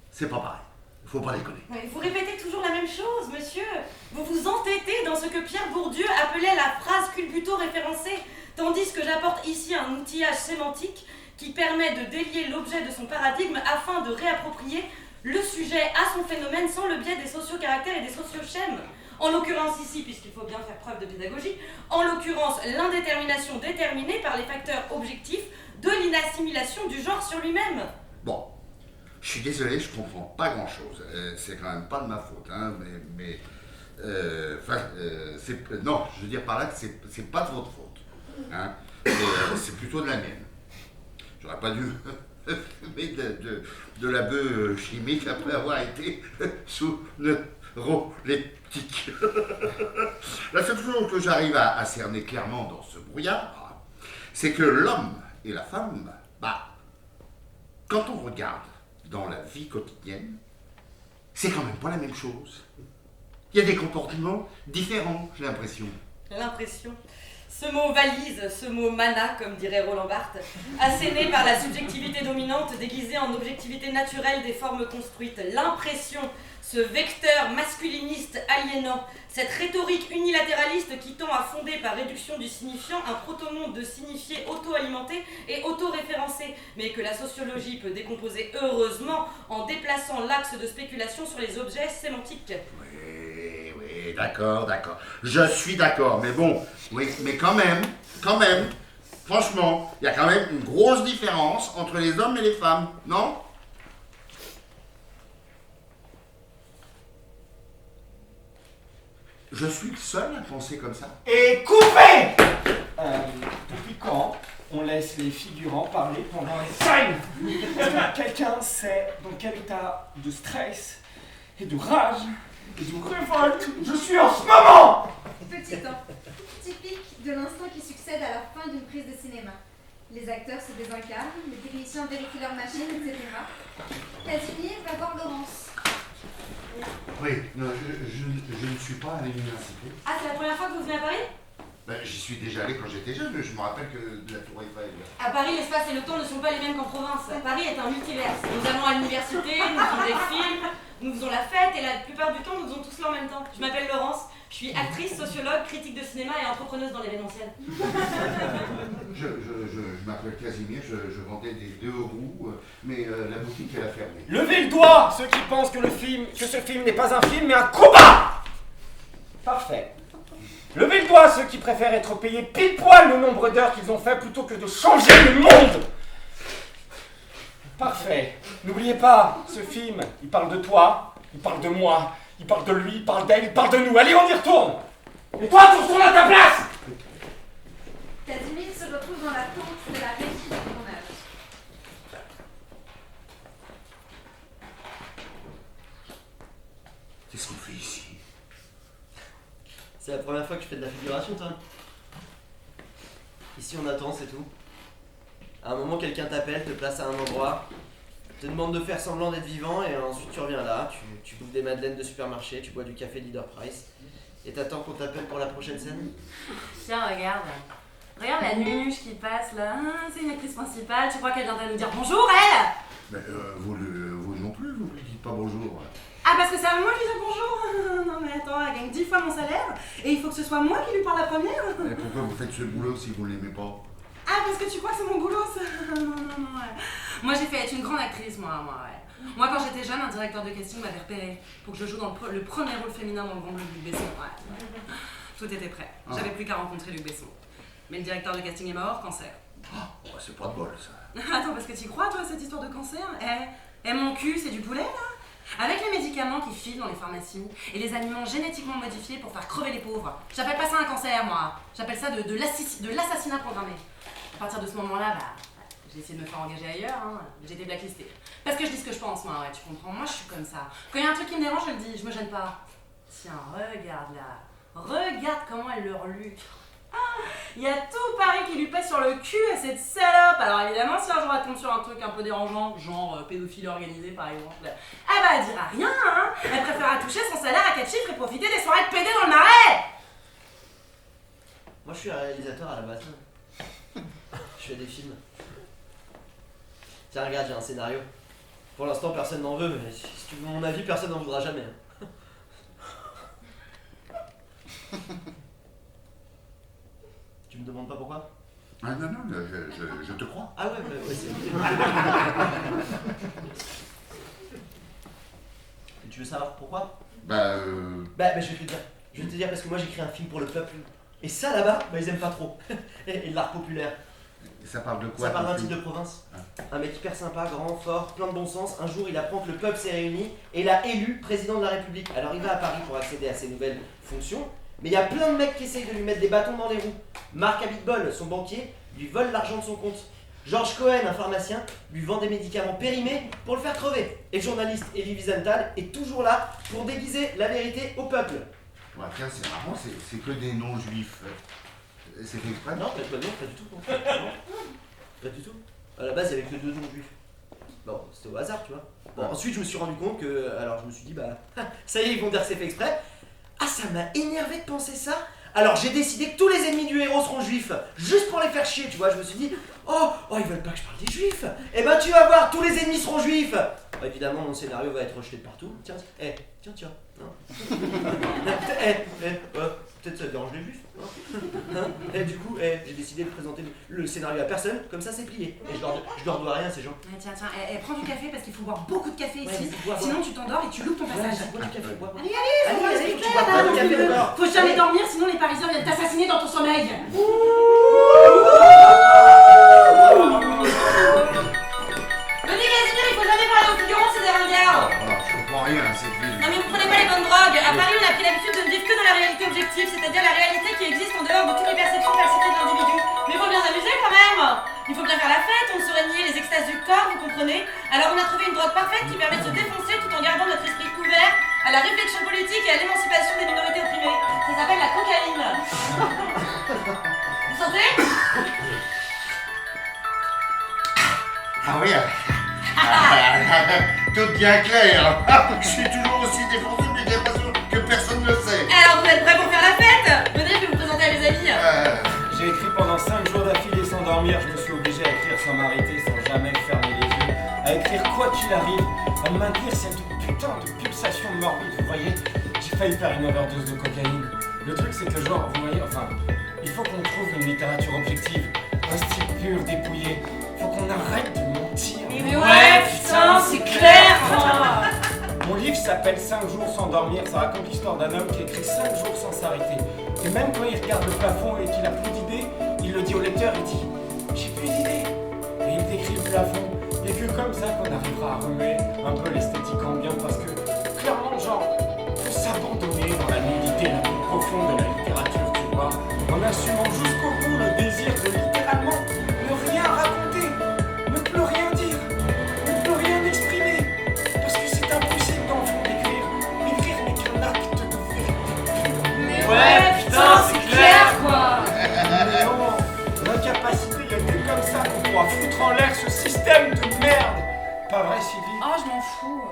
c'est pas pareil. Faut pas déconner.
Vous répétez toujours la même chose, monsieur. Vous vous entêtez dans ce que Pierre Bourdieu appelait la phrase culbuto-référencée, tandis que j'apporte ici un outillage sémantique qui permet de délier l'objet de son paradigme afin de réapproprier le sujet à son phénomène sans le biais des socio-caractères et des socio-schèmes. En l'occurrence ici, puisqu'il faut bien faire preuve de pédagogie, en l'occurrence l'indétermination déterminée par les facteurs objectifs de l'inassimilation du genre sur lui-même.
Bon. Je suis désolé, je comprends pas grand-chose. C'est quand même pas de ma faute, hein, non, je veux dire par là que c'est pas de votre faute, hein, c'est plutôt de la mienne. J'aurais pas dû fumer de la bœuf chimique après avoir été sous neuroleptique. La seule chose que j'arrive à cerner clairement dans ce brouillard, c'est que l'homme et la femme, quand on regarde dans la vie quotidienne, c'est quand même pas la même chose. Il y a des comportements différents, j'ai l'impression.
L'impression. Ce mot valise, ce mot mana, comme dirait Roland Barthes, asséné par la subjectivité dominante déguisée en objectivité naturelle des formes construites. L'impression, ce vecteur masculiniste aliénant, cette rhétorique unilatéraliste qui tend à fonder par réduction du signifiant un proto-monde de signifiés auto-alimentés et auto-référencés, mais que la sociologie peut décomposer heureusement en déplaçant l'axe de spéculation sur les objets sémantiques.
Oui, d'accord. Je suis d'accord, mais bon, oui, mais quand même, franchement, il y a quand même une grosse différence entre les hommes et les femmes, non ? Je suis le seul à penser comme ça.
Et coupez Depuis quand on laisse les figurants parler pendant les scènes? Est-ce que quelqu'un sait dans quel état de stress et de rage et de révolte je suis en ce moment?
Petit temps, typique de l'instant qui succède à la fin d'une prise de cinéma. Les acteurs se désincarnent, les techniciens vérifient leurs machines, etc. Casimir va voir Laurence.
Oui, non, je ne suis pas à l'université.
Ah, c'est la première fois que vous venez à Paris?
J'y suis déjà allé quand j'étais jeune, je me rappelle que de la Tour Eiffel.
À Paris, l'espace et le temps ne sont pas les mêmes qu'en province. Paris est un multiverse. Nous allons à l'université, nous faisons des films, nous faisons la fête et la plupart du temps, nous faisons tout cela en même temps. Je m'appelle Laurence, je suis actrice, sociologue, critique de cinéma et entrepreneuse dans l'événementiel.
Je m'appelle Casimir, je vendais des 2 roues, mais la boutique elle a fermé.
Levez le doigt, ceux qui pensent que ce film n'est pas un film mais un combat. Parfait. Levez le doigt, ceux qui préfèrent être payés pile poil le nombre d'heures qu'ils ont fait plutôt que de changer le monde. Parfait. N'oubliez pas, ce film, il parle de toi, il parle de moi, il parle de lui, il parle d'elle, il parle de nous. Allez, on y retourne. Et toi, tu retournes à ta place.
Casimir se retrouve dans la tente de la régie du tournage.
Qu'est-ce qu'on fait ici?
C'est la première fois que je fais de la figuration, toi. Ici, on attend, c'est tout. À un moment, quelqu'un t'appelle, te place à un endroit, te demande de faire semblant d'être vivant, et ensuite tu reviens là, tu bouffes des madeleines de supermarché, tu bois du café Leader Price, et t'attends qu'on t'appelle pour la prochaine scène.
Tiens, regarde. Regarde la nuche qui passe là. Ah, c'est une actrice principale. Tu crois qu'elle viendrait nous dire bonjour, elle?
Mais vous non plus, vous lui dites pas bonjour.
Ah, parce que c'est à moi qui dis bonjour? Non, mais attends, elle gagne 10 fois mon salaire, et il faut que ce soit moi qui lui parle la première?
Et pourquoi vous faites ce boulot si vous ne l'aimez pas?
Ah, parce que tu crois que c'est mon boulot, ça? Non, ouais. Moi, j'ai fait être une grande actrice, moi, ouais. Moi, quand j'étais jeune, un directeur de casting m'avait repéré pour que je joue dans le premier rôle féminin dans le Grand Bleu de Luc Besson, ouais. Tout était prêt. J'avais plus qu'à rencontrer Luc Besson. Mais le directeur de casting est mort, cancer.
Oh, c'est pas de bol, ça.
Attends, parce que tu crois, toi, cette histoire de cancer? Mon cul, c'est du poulet, là? Avec les médicaments qui filent dans les pharmacies et les aliments génétiquement modifiés pour faire crever les pauvres. J'appelle pas ça un cancer, moi. J'appelle ça de l'assassinat programmé. À partir de ce moment-là, j'ai essayé de me faire engager ailleurs, hein. J'ai été blacklistée. Parce que je dis ce que je pense, moi, ouais, tu comprends? Moi, je suis comme ça. Quand il y a un truc qui me dérange, je le dis, je me gêne pas. Tiens, regarde là. Regarde comment elle le reluque. Il y a tout Paris qui lui pèse sur le cul à cette salope. Alors évidemment, si un jour elle tombe sur un truc un peu dérangeant, genre pédophilie organisée par exemple, elle dira rien, hein. Elle préférera toucher son salaire à 4 chiffres et profiter des soirées de PD dans le marais.
Moi, je suis un réalisateur à la base. Je fais des films. Tiens, regarde, j'ai un scénario. Pour l'instant, personne n'en veut, mais si tu veux mon avis, personne n'en voudra jamais. Tu me demandes pas pourquoi?
Ah non, je te crois.
Ah ouais, c'est... Et tu veux savoir pourquoi?
Bah,
je vais te le dire. Je vais te dire parce que moi j'écris un film pour le peuple. Et ça là-bas, ils aiment pas trop. Et l'art populaire.
ça parle de quoi?
Ça parle d'un type de province. Un mec hyper sympa, grand, fort, plein de bon sens. Un jour, il apprend que le peuple s'est réuni et l'a élu président de la République. Alors il va à Paris pour accéder à ses nouvelles fonctions. Mais il y a plein de mecs qui essayent de lui mettre des bâtons dans les roues. Marc Abitbol, son banquier, lui vole l'argent de son compte. Georges Cohen, un pharmacien, lui vend des médicaments périmés pour le faire crever. Et le journaliste Elie Wiesenthal est toujours là pour déguiser la vérité au peuple.
Ouais, tiens, c'est marrant, c'est que des noms juifs. C'est fait exprès?
Non, pas du tout. Non. Pas du tout. À la base, il y avait que 2 noms juifs. Bon, c'était au hasard, tu vois. Bon, ensuite, je me suis rendu compte que... Alors, je me suis dit, ça y est, ils vont dire que c'est fait exprès. Ah, ça m'a énervé de penser ça. Alors j'ai décidé que tous les ennemis du héros seront juifs, juste pour les faire chier, tu vois. Je me suis dit, oh, ils veulent pas que je parle des juifs. Eh ben tu vas voir, tous les ennemis seront juifs. Évidemment, mon scénario va être rejeté de partout. Tiens. Non. Peut-être ça dérange les juifs. Et du coup, j'ai décidé de présenter le scénario à personne, comme ça c'est plié. Et je leur dois rien, ces gens.
Tiens, prends du café parce qu'il faut boire beaucoup de café ici.
Ouais,
sinon tu t'endors et tu loupes ton passage.
Bois du café, bois.
Allez,
tu bois pas de café d'abord.
Faut jamais dormir, sinon les Parisiens viennent t'assassiner dans ton sommeil.
Venez, Casimir, il faut jamais parler aux figurants, c'est des ringards.
Je comprends rien à cette ville.
Non mais vous prenez pas les bonnes drogues. À Paris, on a pris l'habitude de ne vivre que dans la réalité objective, c'est-à-dire la réalité qui existe en dehors de toutes les perceptions falsifiées de l'individu. Mais faut bien s'amuser quand même. Il faut bien faire la fête, on ne saurait nier les extases du corps, vous comprenez? Alors on a trouvé une drogue parfaite qui permet de se défoncer tout en gardant notre esprit ouvert à la réflexion politique et à l'émancipation des minorités opprimées. Ça s'appelle la cocaïne. Vous sentez?
Ah oui. Tout bien clair. Je suis toujours aussi défoncé, mais j'ai l'impression que personne ne le sait.
Alors vous êtes prêts pour faire la fête? Venez, je vais vous présenter à mes amis.
J'ai écrit pendant 5 jours d'affilée sans dormir, je me suis obligé à écrire sans m'arrêter, sans jamais fermer les yeux, à écrire quoi qu'il arrive, à maintenir cette putain de pulsation morbide, vous voyez. J'ai failli faire une overdose de cocaïne. Le truc c'est que genre, vous voyez, il faut qu'on trouve une littérature objective, un style pur, dépouillé, faut qu'on arrête de mentir.
Mais ouais, putain, c'est clair.
Mon livre s'appelle 5 jours sans dormir, ça raconte l'histoire d'un homme qui écrit 5 jours sans s'arrêter. Et même quand il regarde le plafond et qu'il a plus d'idées, il le dit au lecteur, il dit « J'ai plus d'idées !» Et il décrit le plafond. Et que comme ça qu'on arrivera à remuer un peu l'esthétique ambiante, parce que clairement, genre, faut s'abandonner dans la nudité la plus profonde de la littérature, tu vois, en assumant jusqu'au bout le désir de littéralement ne rien raconter, ne plus rien dire, ne plus rien exprimer, parce que c'est impossible dans le fond d'écrire. Écrire n'est qu'un acte de vérité.
Mais ouais,
Sylvie?
Oh, je m'en fous.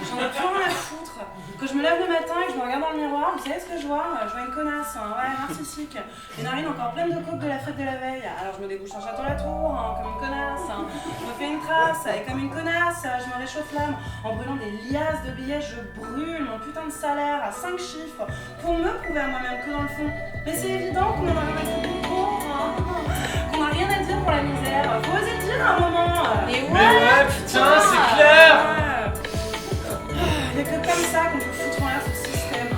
J'en ai plus rien à foutre. Quand je me lève le matin et que je me regarde dans le miroir, vous savez ce que je vois? Je vois une connasse, ouais, narcissique. Les narines encore pleines de coke de la fête de la veille. Alors je me débouche un château Latour, comme une connasse. Je me fais une trace, et comme une connasse, je me réchauffe l'âme. En brûlant des liasses de billets, je brûle mon putain de salaire à 5 chiffres pour me prouver à moi-même que dans le fond, mais c'est évident qu'on en a rien à foutre du pauvre, qu'on a rien à dire pour la misère. Faut oser le dire à un moment.
Mais
Mais ouais, putain, c'est clair!
Il n'y a que comme ça qu'on peut foutre en l'air ce système.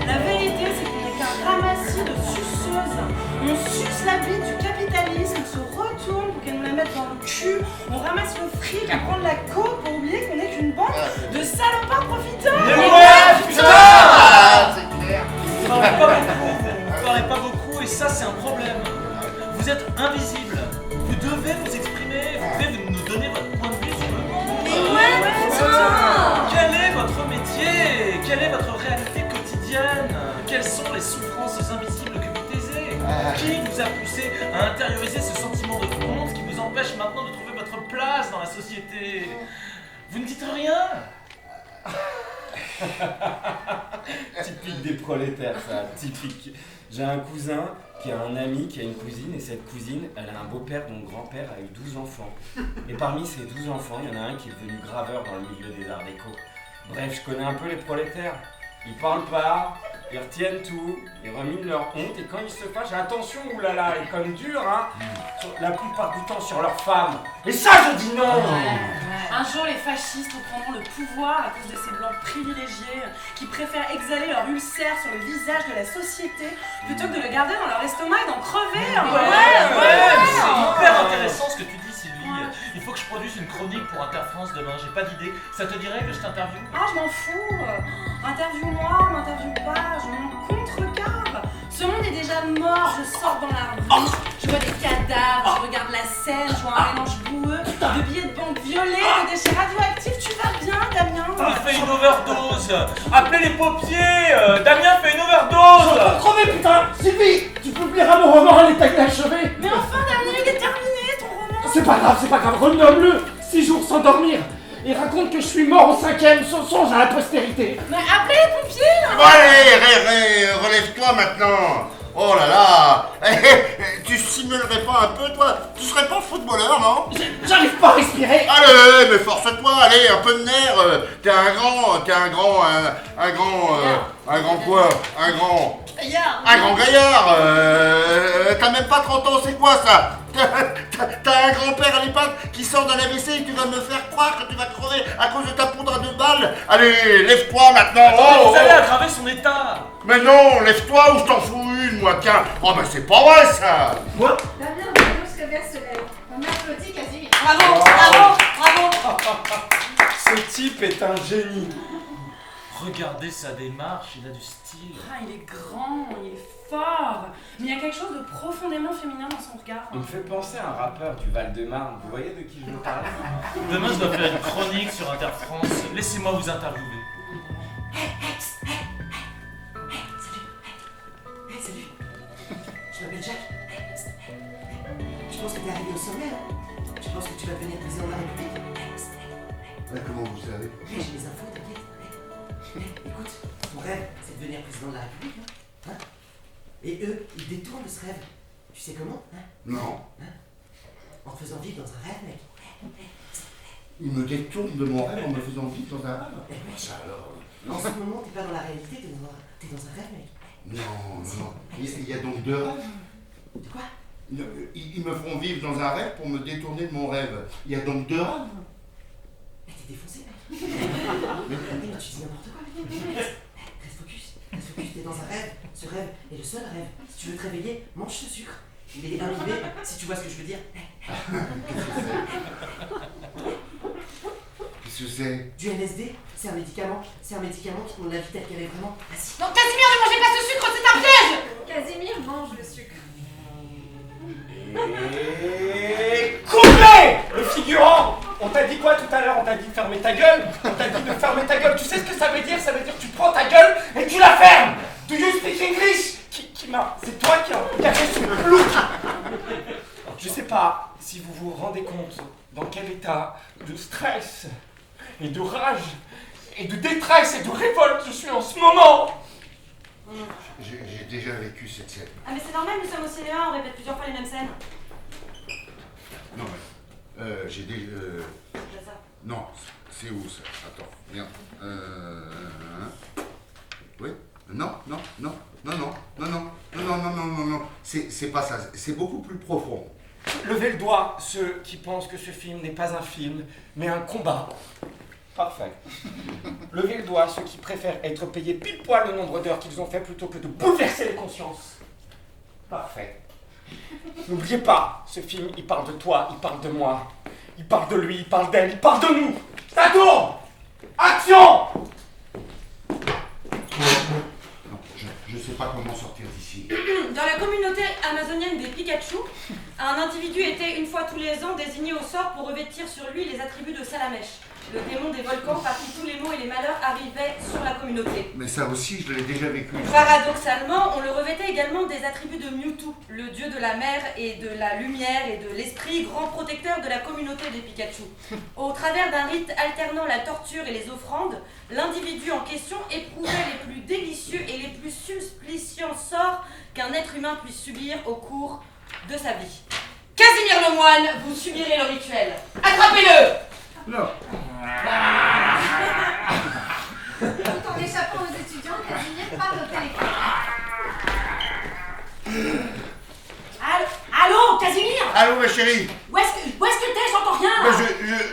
La vérité, c'est qu'on n'est qu'un ramassis de suceuses. On suce la bite du capitalisme, on se retourne pour qu'elle nous la mette dans le cul. On ramasse le fric à prendre la coke pour oublier qu'on n'est qu'une bande de salopards profiteurs.
Mais ouais, putain!
Ah, c'est clair.
Vous parlez pas beaucoup et ça c'est un problème. Vous êtes invisible. Vous devez vous exprimer, vous devez nous donner votre point de vue sur le monde.
Mais ouais, putain!
Quel est votre métier? Quelle est votre réalité quotidienne? Quelles sont les souffrances invisibles que vous taisez? Qui vous a poussé à intérioriser ce sentiment de honte qui vous empêche maintenant de trouver votre place dans la société? Vous ne dites rien?
Typique des prolétaires, ça, typique. J'ai un cousin qui a un ami qui a une cousine, et cette cousine, elle a un beau-père dont le grand-père a eu 12 enfants. Et parmi ces 12 enfants, il y en a un qui est devenu graveur dans le milieu des arts déco. Bref, je connais un peu les prolétaires. Ils parlent pas, ils retiennent tout, ils reminent leur honte, et quand ils se fâchent, attention, oulala, ils comme dur, hein, la plupart du temps sur leurs femmes. Et ça, je dis non!
Un jour, les fascistes reprendront le pouvoir à cause de ces blancs privilégiés qui préfèrent exhaler leur ulcère sur le visage de la société plutôt que de le garder dans leur estomac et d'en crever.
C'est hyper intéressant ce que tu dis, Sylvie. Il faut que je produise une chronique pour Interfrance demain, j'ai pas d'idée. Ça te dirait que je t'interviewe?
Ah, je m'en fous. Interview-moi, m'interview pas, je m'en contrecarre. Ce monde est déjà mort, je sors dans la rue, je vois des cadavres, je regarde la scène, je vois un mélange boueux de billets de banque violets, de déchets radioactifs. Tu vas bien, Damien?
Il fait une overdose. Appelez les pompiers. Damien fait une overdose.
Crevé, putain! Sylvie, tu peux lire à mon roman à l'état inachevé?
Mais enfin, Damien, il est terminé, ton roman.
C'est pas grave, renomme-le! 6 jours sans dormir! Et raconte que je suis mort au 5ème, songe à la postérité!
Mais appelez les pompiers, là.
Bon allez, relève-toi maintenant. Oh là là. Tu simulerais pas un peu, toi? Tu serais pas footballeur, non?
J'arrive pas à respirer!
Allez, mais force-toi, allez, un peu de nerf. T'es un grand quoi? Un grand gaillard. T'as même pas 30 ans, c'est quoi ça? T'as un grand-père à l'époque qui sort de la WC et tu vas me faire croire que tu vas crever à cause de ta poudre à 2 balles. Allez, lève-toi maintenant.
Vous allez aggraver son état.
Mais non, lève-toi ou je t'en fous une, moi, tiens. Oh, ben c'est pas vrai, ça.
Quoi?
Damien Bernous revers se lève. On applaudit Casimir.
Bravo!
Ce type est un génie.
Regardez sa démarche, il a du style.
Ah, il est grand, il est fort, mais il y a quelque chose de profondément féminin dans son regard.
Il me fait penser à un rappeur du Val-de-Marne. Vous voyez de qui je veux parler?
Demain, je dois faire une chronique sur Interfrance. Laissez-moi vous interviewer.
Salut. Je m'appelle Jack. Je pense que t'es arrivé au sommet, hein. Je pense que tu vas devenir président de la République.
Comment vous savez?
J'ai les infos, t'inquiète. Écoute, ton rêve, c'est de devenir président de la République, hein. Et eux, ils détournent de ce rêve. Tu sais comment, hein?
Non.
En te faisant vivre dans un rêve, mec.
Il me détourne de mon rêve en me faisant vivre dans un rêve.
Eh ouais.
Ça alors.
En ce moment, t'es pas dans la réalité, t'es dans un rêve, mec.
Non. Il y a donc 2 rêves?
De quoi?
Ils me font vivre dans un rêve pour me détourner de mon rêve. Il y a donc 2 rêves?
Mais t'es défoncé, mec. Mais tu dis n'importe quoi. Reste focus, t'es dans un rêve. Ce rêve est le seul rêve. Si tu veux te réveiller, mange ce sucre. Il est imbibé, si tu vois ce que je veux dire.
Qu'est-ce que c'est?
Du LSD, c'est un médicament qui te montre la vie telle qu'elle est vraiment. Assis.
Non, Casimir, ne mangez pas ce sucre, c'est un piège!
Casimir mange le sucre.
Et coupé! Le figurant! On t'a dit quoi tout à l'heure? On t'a dit de fermer ta gueule? On t'a dit de fermer ta gueule. Tu sais ce que ça veut dire? Ça veut dire que tu prends ta gueule et tu la fermes! Do you speak English? C'est toi qui as fait ce look! Je sais pas si vous vous rendez compte dans quel état de stress et de rage, et de détresse et de révolte je suis en ce moment.
J'ai déjà vécu cette scène.
Ah mais c'est normal, nous sommes au cinéma, on répète plusieurs fois les mêmes scènes.
Non, mais j'ai déjà...
C'est ça.
Non, c'est où ça? Attends, merde. Oui? Non. C'est pas ça, c'est beaucoup plus profond.
Levez le doigt, ceux qui pensent que ce film n'est pas un film, mais un combat. Parfait. Levez le doigt, ceux qui préfèrent être payés pile poil le nombre d'heures qu'ils ont fait plutôt que de bouleverser les consciences. Parfait. N'oubliez pas, ce film, il parle de toi, il parle de moi, il parle de lui, il parle d'elle, il parle de nous. Ça tourne! Action!
Non, je sais pas comment sortir d'ici.
Dans la communauté amazonienne des Pikachu, un individu était une fois tous les ans désigné au sort pour revêtir sur lui les attributs de Salamèche, le démon des volcans par qui tous les maux et les malheurs arrivaient sur la communauté.
Mais ça aussi, je l'ai déjà vécu.
Paradoxalement, on le revêtait également des attributs de Mewtwo, le dieu de la mer et de la lumière et de l'esprit, grand protecteur de la communauté des Pikachu. Au travers d'un rite alternant la torture et les offrandes, l'individu en question éprouvait les plus délicieux et les plus suppliciants sorts qu'un être humain puisse subir au cours de sa vie. Casimir le moine, vous subirez le rituel. Attrapez-le!
Non.
Tout en échappant aux étudiants, Casimir parle au téléphone.
Allô, Casimir?
Allô, ma chérie?
Où est-ce que t'es? J'entends rien
Ben,
là.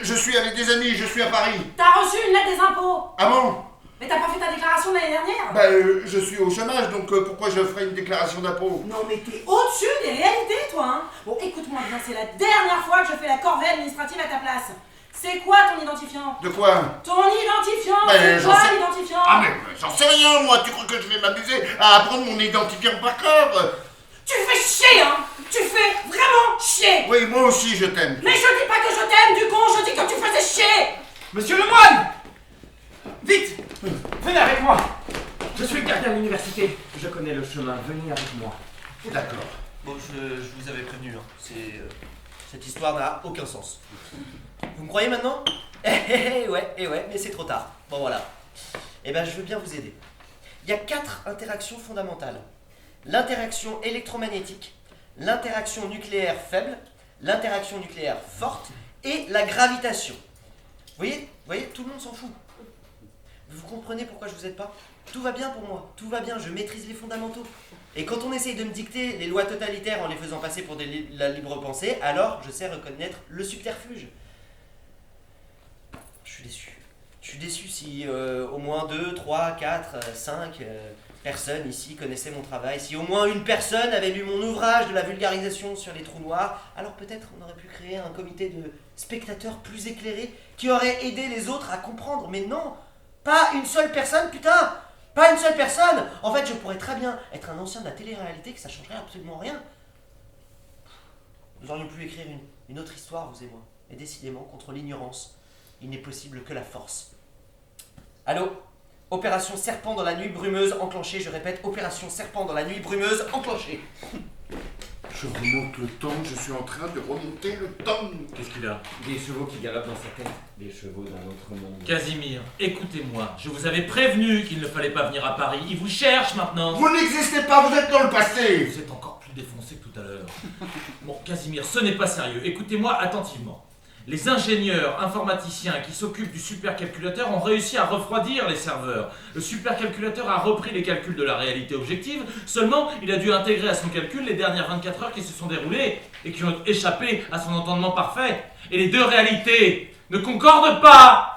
je suis avec des amis, je suis à Paris.
T'as reçu une lettre des impôts.
Ah bon?
Mais t'as pas fait ta déclaration de l'année dernière?
Ben, je suis au chômage, donc pourquoi je ferais une déclaration d'impôt?
Non mais t'es au-dessus des réalités, toi, hein. Bon, écoute-moi bien, c'est la dernière fois que je fais la corvée administrative à ta place. C'est quoi ton identifiant?
De quoi?
Ton identifiant,
Ben,
c'est quoi
j'en sais-
l'identifiant?
Ah mais j'en sais rien, moi, tu crois que je vais m'amuser à apprendre mon identifiant par cœur?
Tu fais chier, hein. Tu fais vraiment chier.
Oui, moi aussi je t'aime.
Mais je dis pas que je t'aime, du con, je dis que tu faisais chier.
Monsieur le moine! Vite! Venez avec moi! Je suis le gardien de l'université. Je connais le chemin. Venez avec moi.
D'accord.
Bon, je vous avais prévenu, hein. Cette histoire n'a aucun sens. Vous me croyez maintenant? Ouais, mais c'est trop tard. Bon voilà. Eh ben, je veux bien vous aider. Il y a 4 interactions fondamentales. L'interaction électromagnétique, l'interaction nucléaire faible, l'interaction nucléaire forte et la gravitation. Vous voyez, tout le monde s'en fout. Vous comprenez pourquoi je vous aide pas? Tout va bien pour moi, tout va bien, je maîtrise les fondamentaux. Et quand on essaye de me dicter les lois totalitaires en les faisant passer pour la libre pensée, alors je sais reconnaître le subterfuge. Je suis déçu. Je suis déçu si au moins 2, 3, 4, 5 personnes ici connaissaient mon travail, si au moins une personne avait lu mon ouvrage de la vulgarisation sur les trous noirs, alors peut-être on aurait pu créer un comité de spectateurs plus éclairés qui aurait aidé les autres à comprendre. Mais non, pas une seule personne, putain! Pas une seule personne! En fait, je pourrais très bien être un ancien de la télé-réalité, que ça changerait absolument rien. Nous aurions pu écrire une autre histoire, vous et moi. Et décidément, contre l'ignorance, il n'est possible que la force. Allô? Opération Serpent dans la nuit brumeuse enclenchée. Je répète, opération Serpent dans la nuit brumeuse enclenchée.
Je remonte le temps, je suis en train de remonter le temps.
Qu'est-ce qu'il a?
Des chevaux qui galopent dans sa tête. Des chevaux dans notre monde.
Casimir, écoutez-moi. Je vous avais prévenu qu'il ne fallait pas venir à Paris. Il vous cherche maintenant.
Vous n'existez pas, vous êtes dans le passé.
Vous êtes encore plus défoncé que tout à l'heure. Bon, Casimir, ce n'est pas sérieux. Écoutez-moi attentivement. Les ingénieurs informaticiens qui s'occupent du supercalculateur ont réussi à refroidir les serveurs. Le supercalculateur a repris les calculs de la réalité objective, seulement il a dû intégrer à son calcul les dernières 24 heures qui se sont déroulées et qui ont échappé à son entendement parfait. Et les deux réalités ne concordent pas.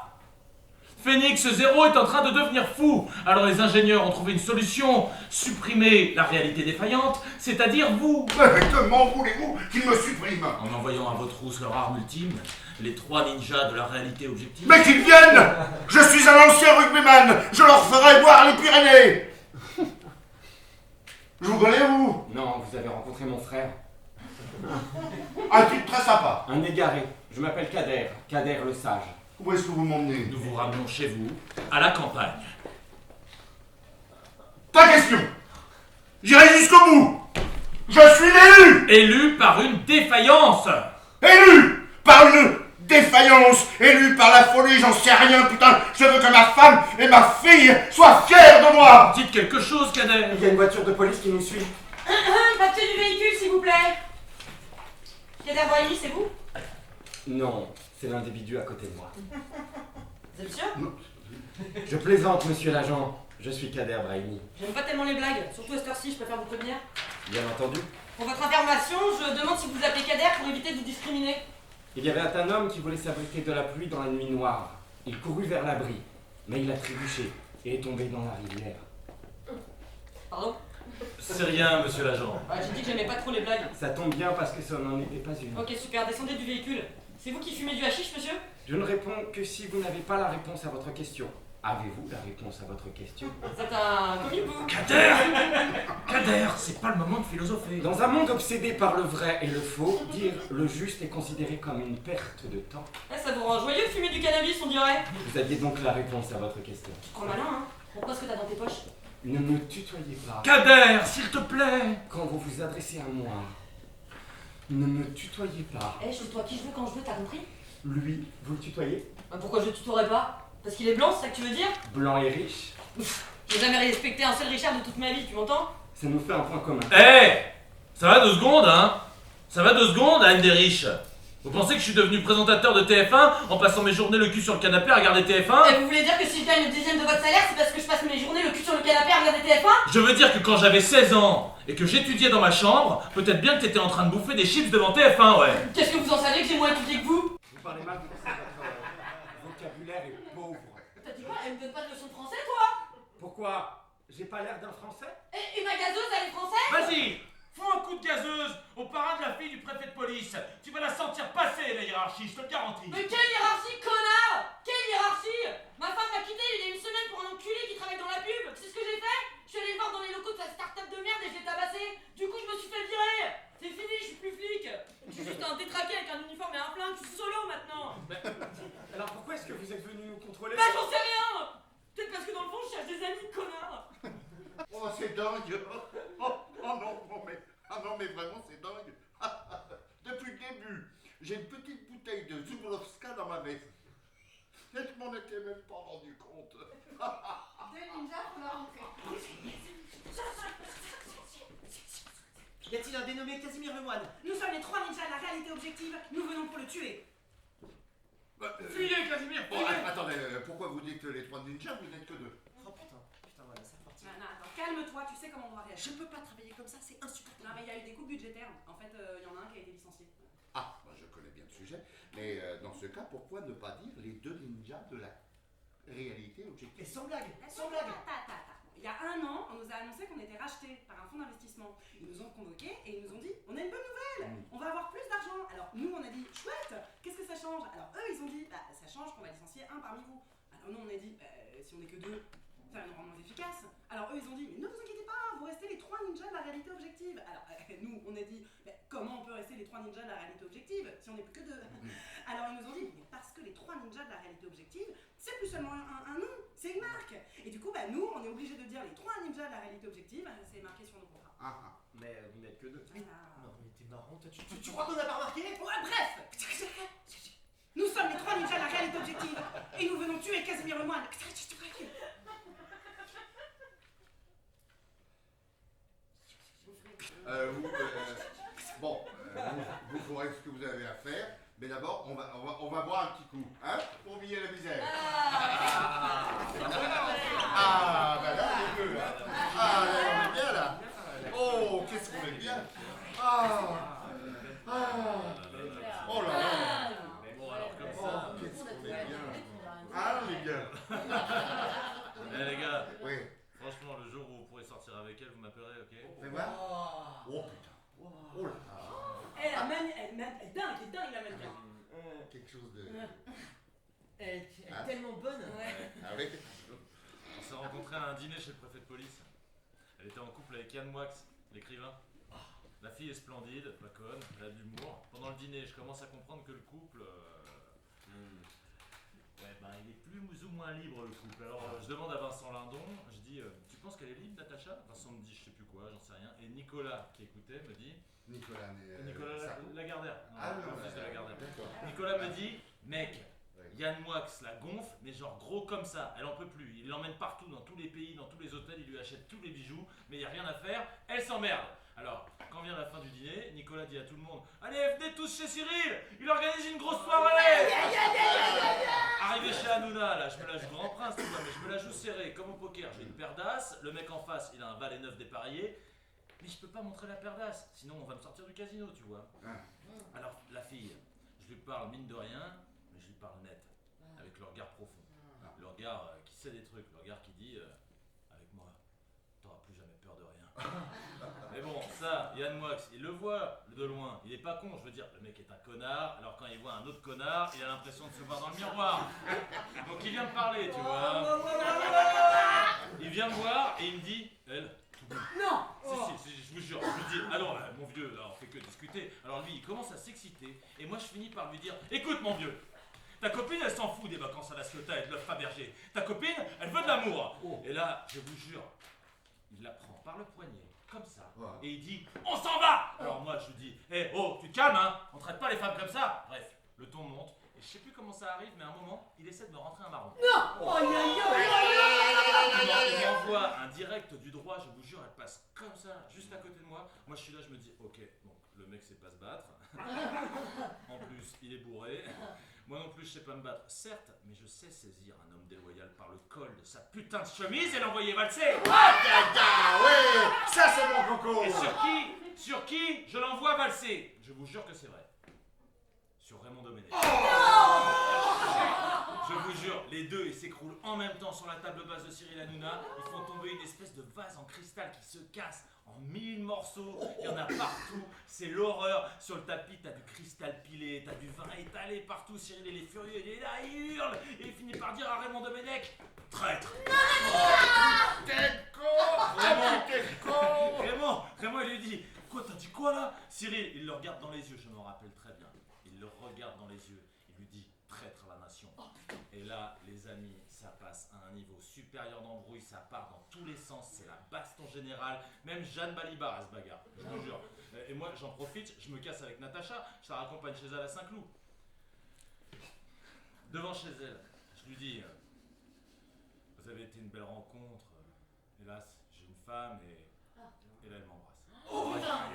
Phoenix Zero est en train de devenir fou. Alors les ingénieurs ont trouvé une solution, supprimer la réalité défaillante, c'est-à-dire vous.
Mais comment voulez-vous qu'ils me suppriment?
En envoyant à votre trousse leur arme ultime, les 3 ninjas de la réalité objective.
Mais qu'ils viennent! Je suis un ancien rugbyman! Je leur ferai voir les Pyrénées! Je vous connais, vous?
Non, vous avez rencontré mon frère.
Un type très sympa.
Un égaré. Je m'appelle Kader. Kader le sage.
Où est-ce que vous m'emmenez?
Nous vous ramenons chez vous, à la campagne.
Ta question! J'irai jusqu'au bout! Je suis l'élu!
Élu par une défaillance.
Élu par une défaillance, élu par la folie, j'en sais rien, putain. Je veux que ma femme et ma fille soient fières de moi.
Dites quelque chose, Kader.
Il y a une voiture de police qui nous suit.
Papier du véhicule, s'il vous plaît. Kader Brahimi, c'est vous?
Non, c'est l'individu à côté de moi.
Vous êtes sûr?
Je plaisante, monsieur l'agent. Je suis Kader Brahimi.
J'aime pas tellement les blagues, surtout à cette heure-ci, je préfère vous prévenir.
Bien entendu.
Pour votre information, je demande si vous appelez Kader pour éviter de vous discriminer.
Il y avait un homme qui voulait s'abriter de la pluie dans la nuit noire. Il courut vers l'abri, mais il a trébuché et est tombé dans la rivière.
Pardon?
C'est rien, monsieur l'agent.
Ouais, j'ai dit que j'aimais pas trop les blagues.
Ça tombe bien parce que ça n'en était pas une.
Ok, super, descendez du véhicule. C'est vous qui fumez du hashish, monsieur?
Je ne réponds que si vous n'avez pas la réponse à votre question. Avez-vous la réponse à votre question?
C'est un comic book.
Kader Kader, c'est pas le moment de philosopher.
Dans un monde obsédé par le vrai et le faux, dire le juste est considéré comme une perte de temps.
Ça vous rend joyeux de fumer du cannabis, on dirait.
Vous aviez donc la réponse à votre question.
Tu te crois malin, hein? Pourquoi est-ce que t'as dans tes poches?
Ne me tutoyez pas.
Kader, s'il te plaît.
Quand vous vous adressez à moi, ne me tutoyez pas.
Eh, je tutoie qui je veux quand je veux, t'as compris?
Lui, vous le tutoyez?
Bah pourquoi je le tutoierais pas? Parce qu'il est blanc, c'est ça que tu veux dire?
Blanc et riche.
J'ai jamais respecté un seul Richard de toute ma vie, tu m'entends?
Ça nous fait un point commun.
Ça va 2 secondes, hein? Ça va 2 secondes, Anne des riches. Vous pensez que je suis devenu présentateur de TF1 en passant mes journées le cul sur le canapé à regarder TF1?
Et vous voulez dire que si je gagne le dixième de votre salaire, c'est parce que je passe mes journées le cul sur le canapé à regarder TF1?
Je veux dire que quand j'avais 16 ans et que j'étudiais dans ma chambre, peut-être bien que t'étais en train de bouffer des chips devant TF1, ouais.
Qu'est-ce que vous en savez que j'ai moins étudié que vous?
Vous parlez mal parce que votre vocabulaire est pauvre.
T'as dit quoi? Elle me donne pas de leçon de français, toi?
Pourquoi? J'ai pas l'air d'un français?
Et ma gazeuse, elle est française?
Vas-y, fous un coup de gazeuse au parrain de la fille du préfet de police. Tu vas la sentir passer, la hiérarchie, je te le garantis.
Mais quelle hiérarchie, connard? Quelle hiérarchie? Ma femme m'a quitté il y a une semaine pour un enculé qui travaille dans la pub. C'est ce que j'ai fait? Je suis allé le voir dans les locaux de sa start-up de merde et je l'ai tabassé. Du coup, je me suis fait virer. C'est fini, je suis plus flic. Je suis juste un détraqué avec un uniforme et un flingue. Je suis solo maintenant.
Alors pourquoi est-ce que vous êtes venu nous contrôler?
Bah, j'en sais rien. Peut-être parce que dans le fond, je cherche des amis, connard.
Oh, c'est dingue. Oh non, mais vraiment, c'est dingue. Depuis le début, j'ai une petite bouteille de Zubrovska dans ma veste. Et je m'en étais même pas rendu compte.
Deux ninjas pour la rentrée.
Y a-t-il un dénommé Casimir Lemoine?
Nous sommes les 3 ninjas de la réalité objective, nous venons pour le tuer.
Fuyez, Casimir,
Bon,
fuyez.
attendez, pourquoi vous dites les 3 ninjas, vous n'êtes que 2?
Oh putain, voilà, c'est reparti.
Non, attends, calme-toi, tu sais comment on doit réagir.
Je peux pas travailler comme ça, c'est insupportable.
Non, mais il y a eu des coupes budgétaires. En fait, il y en a un qui a été licencié.
Ah, moi je connais bien le sujet, mais dans ce cas, pourquoi ne pas dire les 2 ninjas de la réalité objective?
Mais sans blague, sans blague.
Il y a un an, on nous a annoncé qu'on était racheté par un fonds d'investissement. Ils nous ont convoqués et ils nous ont dit on a une bonne nouvelle, on va avoir plus d'argent. Alors nous on a dit chouette, qu'est-ce que ça change? Alors eux ils ont dit bah ça change qu'on va licencier un parmi vous. Alors nous on a dit si on est que 2, ça va nous rendre moins efficace. Alors eux ils ont dit mais ne vous inquiétez pas, vous restez les 3 ninjas de la réalité objective. Alors nous on a dit comment on peut rester les 3 ninjas de la réalité objective si on n'est plus que 2? Alors ils nous ont dit mais parce que les 3 ninjas de la réalité objective c'est plus seulement un nom, c'est une marque. Et du coup, bah, nous, on est obligés de dire les 3 ninjas de la réalité objective, c'est marqué sur nos contrats.
Mais vous n'êtes que 2.
Non, mais t'es marrant, toi, tu crois qu'on a pas remarqué?
Ouais, bref. Nous sommes les 3 ninjas de la réalité objective et nous venons tuer Casimir Lemoine.
Vous ferez ce que vous avez à faire, mais d'abord, on va boire un petit coup, hein, pour oublier la misère. Bah là, on est deux, là. Ah, là, on est bien, là. Oh, qu'est-ce qu'on est bien. Oh là là.
Bon, alors comme
Oh,
ça.
qu'est-ce qu'on est bien. Ah, les gars.
Les gars,
Oui.
franchement, le jour où vous pourrez sortir avec elle, vous m'appellerez, ok?
Fais voir. Oh, putain. Oh là.
Elle est dingue la mannequin.
Quelque chose de...
Elle est tellement bonne.
Ah oui.
On s'est rencontrés à un dîner chez le préfet de police. Elle était en couple avec Yann Moix, l'écrivain. La fille est splendide, pas conne, elle a de l'humour. Pendant le dîner, je commence à comprendre que le couple... Ouais, ben il est plus ou moins libre, le couple. Alors je demande à Vincent Lindon, je dis tu penses qu'elle est libre, Natacha? Vincent me dit je sais plus quoi, j'en sais rien. Et Nicolas, qui écoutait, me dit...
Nicolas
Lagardère.
Ah,
Le
non,
fils de Lagardère.
d'accord.
Nicolas me dit Mec, Yann Moix la gonfle, mais genre gros comme ça, elle en peut plus. Il l'emmène partout, dans tous les pays, dans tous les hôtels, il lui achète tous les bijoux, mais il n'y a rien à faire, elle s'emmerde. Alors, quand vient la fin du dîner, Nicolas dit à tout le monde: allez, venez tous chez Cyril, il organise une grosse soirée. Arrivé chez Hanouna, là, je me la joue grand prince, tu vois, mais je me la joue serrée, comme au poker. J'ai une paire d'as, le mec en face, il a un valet neuf dépareillé, mais je peux pas montrer la paire d'as, sinon on va me sortir du casino, tu vois. Alors, la fille, je lui parle mine de rien, mais je lui parle net, avec le regard profond. Le regard qui sait des trucs, le regard qui dit avec moi, t'auras plus jamais peur de rien. Mais bon, ça, Yann Moix, il le voit de loin, il est pas con, je veux dire, le mec est un connard, alors quand il voit un autre connard, il a l'impression de se voir dans le miroir. Donc il vient me parler, tu vois. Il vient me voir et il me dit, elle,
Non.
si, je vous jure, je lui dis, alors mon vieux, là on fait que discuter. Alors lui il commence à s'exciter et moi je finis par lui dire, écoute mon vieux, ta copine elle s'en fout des vacances à la Ciotat et de l'œuf Fabergé. Ta copine elle veut de l'amour. Et là, je vous jure, il la prend par le poignet, comme ça, et il dit, on s'en va. Alors moi je lui dis, hé, oh, tu te calmes hein, on traite pas les femmes comme ça. Bref, le ton monte. Et je sais plus comment ça arrive, mais à un moment, il essaie de me rentrer un marron.
Non.
Il m'envoie un direct du droit, je vous jure, elle passe comme ça, juste à côté de moi. Moi je suis là, je me dis, ok, donc le mec sait pas se battre. En plus, il est bourré. Moi non plus, je sais pas me battre. Certes, mais je sais saisir un homme déloyal par le col de sa putain de chemise et l'envoyer valser.
Ouais, ça c'est mon coco.
Et sur qui je l'envoie valser? Je vous jure que c'est vrai. Sur Raymond Domenech. Je vous jure, les deux ils s'écroulent en même temps sur la table basse de Cyril Hanouna. Ils font tomber une espèce de vase en cristal qui se casse en 1000 morceaux. Il y en a partout, c'est l'horreur. Sur le tapis, t'as du cristal pilé, t'as du vin étalé partout. Cyril il est furieux, il est là, il hurle. Et il finit par dire à Raymond Domenech: traître. Raymond, il lui dit: quoi, t'as dit quoi là? Cyril, il le regarde dans les yeux, je m'en rappelle très bien. Il le regarde dans les yeux, il lui dit: traître à la nation. Et là, les amis, ça passe à un niveau supérieur d'embrouille, ça part dans tous les sens, c'est la baston générale. Même Jeanne Balibar, elle se bagarre, je vous jure. Et moi, j'en profite, je me casse avec Natacha, je la raccompagne chez elle à Saint-Cloud. Devant chez elle, je lui dis: vous avez été une belle rencontre. Hélas, j'ai une femme et là, elle m'embrasse.
Oh putain.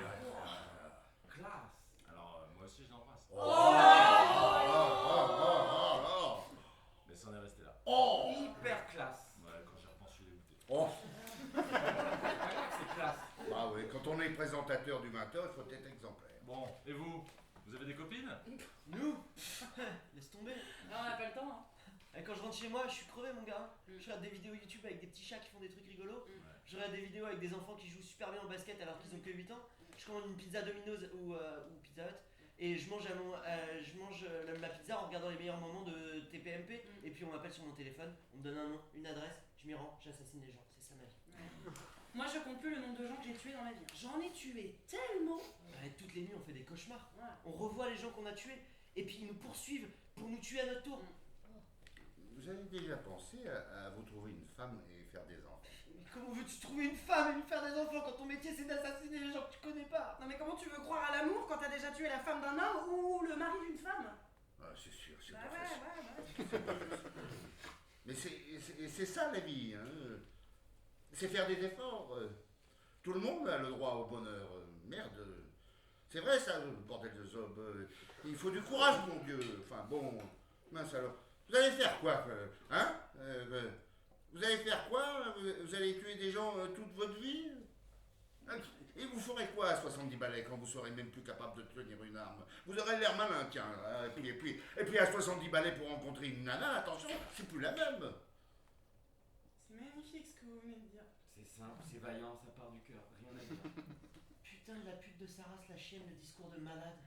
Classe.
Alors, moi aussi, je l'embrasse. Mais ça en est resté là.
Hyper classe.
Ouais, quand j'y repense, je suis dégoûté.
C'est classe.
Bah oui, quand on est présentateur du 20h, il faut être exemplaire.
Bon, et vous? Vous avez des copines?
Nous laisse tomber.
Non, on n'a pas le temps. Hein.
Quand je rentre chez moi, je suis crevé, mon gars. Je regarde des vidéos YouTube avec des petits chats qui font des trucs rigolos. Je regarde des vidéos avec des enfants qui jouent super bien au basket alors qu'ils ont que 8 ans. Je commande une pizza Domino's ou Pizza Hut et je mange la pizza en regardant les meilleurs moments de TPMP. Et puis on m'appelle sur mon téléphone, on me donne un nom, une adresse, je m'y rends, j'assassine les gens. C'est ça ma vie.
Moi, je compte plus le nombre de gens que j'ai tués dans ma vie. J'en ai tué tellement.
Toutes les nuits, on fait des cauchemars.
Ouais.
On revoit les gens qu'on a tués et puis ils nous poursuivent pour nous tuer à notre tour.
Vous avez déjà pensé à vous trouver une femme et faire des enfants?
Mais comment veux-tu trouver une femme et lui faire des enfants quand ton métier c'est d'assassiner les gens que tu connais pas?
Non mais comment tu veux croire à l'amour quand t'as déjà tué la femme d'un homme ou le mari d'une femme?
Ah, c'est sûr, c'est
Bah
pas
ouais,
facile.
ouais.
Mais c'est ça la vie, hein. C'est faire des efforts. Tout le monde a le droit au bonheur. Merde. C'est vrai ça, le bordel de Zob. Il faut du courage, mon Dieu. Enfin bon, mince alors. Vous allez faire quoi, hein? Vous allez faire quoi? Vous allez tuer des gens toute votre vie? Et vous ferez quoi à 70 balais quand vous serez même plus capable de tenir une arme? Vous aurez l'air malin, tiens. Et puis à 70 balais pour rencontrer une nana, attention, c'est plus la même.
C'est magnifique ce que vous venez de dire.
C'est simple, c'est vaillant, ça part du cœur, rien à dire.
Putain, la pute de Sarah, la chienne, le discours de malade.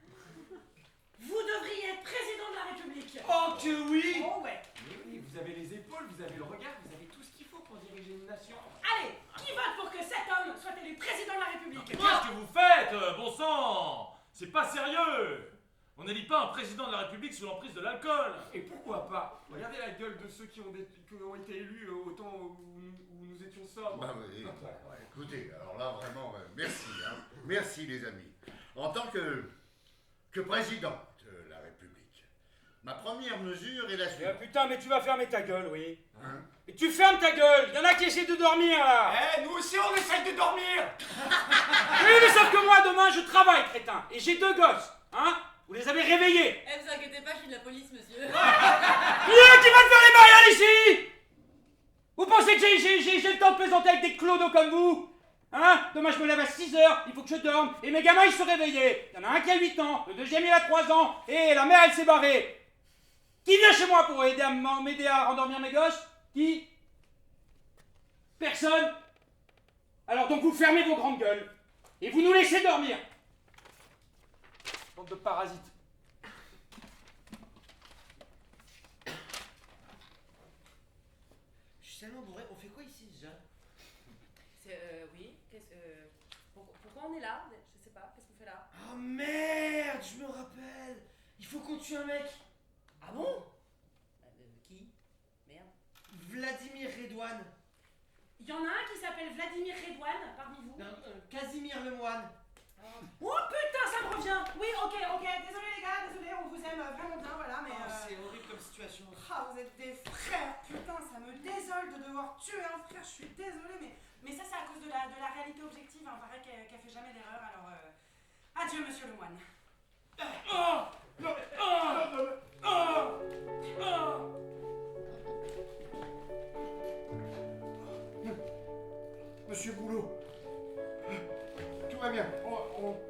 Vous devriez être président de la République.
Oh que oui!
Oh ouais.
Oui, vous avez les épaules, vous avez le regard, vous avez tout ce qu'il faut pour diriger une nation.
Allez, qui vote pour que cet homme soit élu président de la République?
Qu'est-ce que vous faites, bon sang? C'est pas sérieux! On n'élit pas un président de la République sous l'emprise de l'alcool!
Et pourquoi pas? Regardez la gueule de ceux qui ont été élus au temps où nous étions sobres.
Bah oui, écoutez, alors là vraiment, merci, hein. Merci les amis. En tant que président de la République, Ma première mesure est la suite.
Putain, mais tu vas fermer ta gueule, oui.
Hein?
Et tu fermes ta gueule. Y en a qui essaient de dormir, là.
Eh, nous aussi on essaye de dormir.
Oui, mais sauf que moi, demain, je travaille, crétin. Et j'ai 2 gosses. Hein? Vous les avez réveillés.
Eh, vous inquiétez pas, je suis de la police, monsieur.
Qui va te faire les mariages ici? Vous pensez que j'ai le temps de plaisanter avec des clodos comme vous? Hein? Demain je me lève à 6h, il faut que je dorme, et mes gamins ils sont réveillés. Il y en a un qui a 8 ans, le deuxième il a 3 ans, et la mère elle s'est barrée. Qui vient chez moi pour m'aider à rendormir mes gosses? Qui? Personne? Alors donc vous fermez vos grandes gueules, et vous nous laissez dormir. Bande de parasites.
Je suis tellement bourré, on fait quoi ici déjà?
Oui, pourquoi on est là? Je sais pas, qu'est-ce qu'on fait là?
Oh merde, je me rappelle. Il faut qu'on tue un mec. Ah bon?
Qui? Merde.
Vladimir Redouane.
Il y en a un qui s'appelle Vladimir Redouane parmi vous?
Non, Casimir Lemoine.
Oh putain, ça me revient. Oui, ok, désolé les gars, désolé, on vous aime vraiment bien, voilà, mais...
C'est horrible comme situation.
Ah, vous êtes des frères, putain, ça me désole de devoir tuer un frère, je suis désolée, mais ça c'est à cause de la réalité objective, hein, pareil qu'elle fait jamais d'erreur, alors adieu monsieur le moine.
Monsieur Boulot, tout va bien.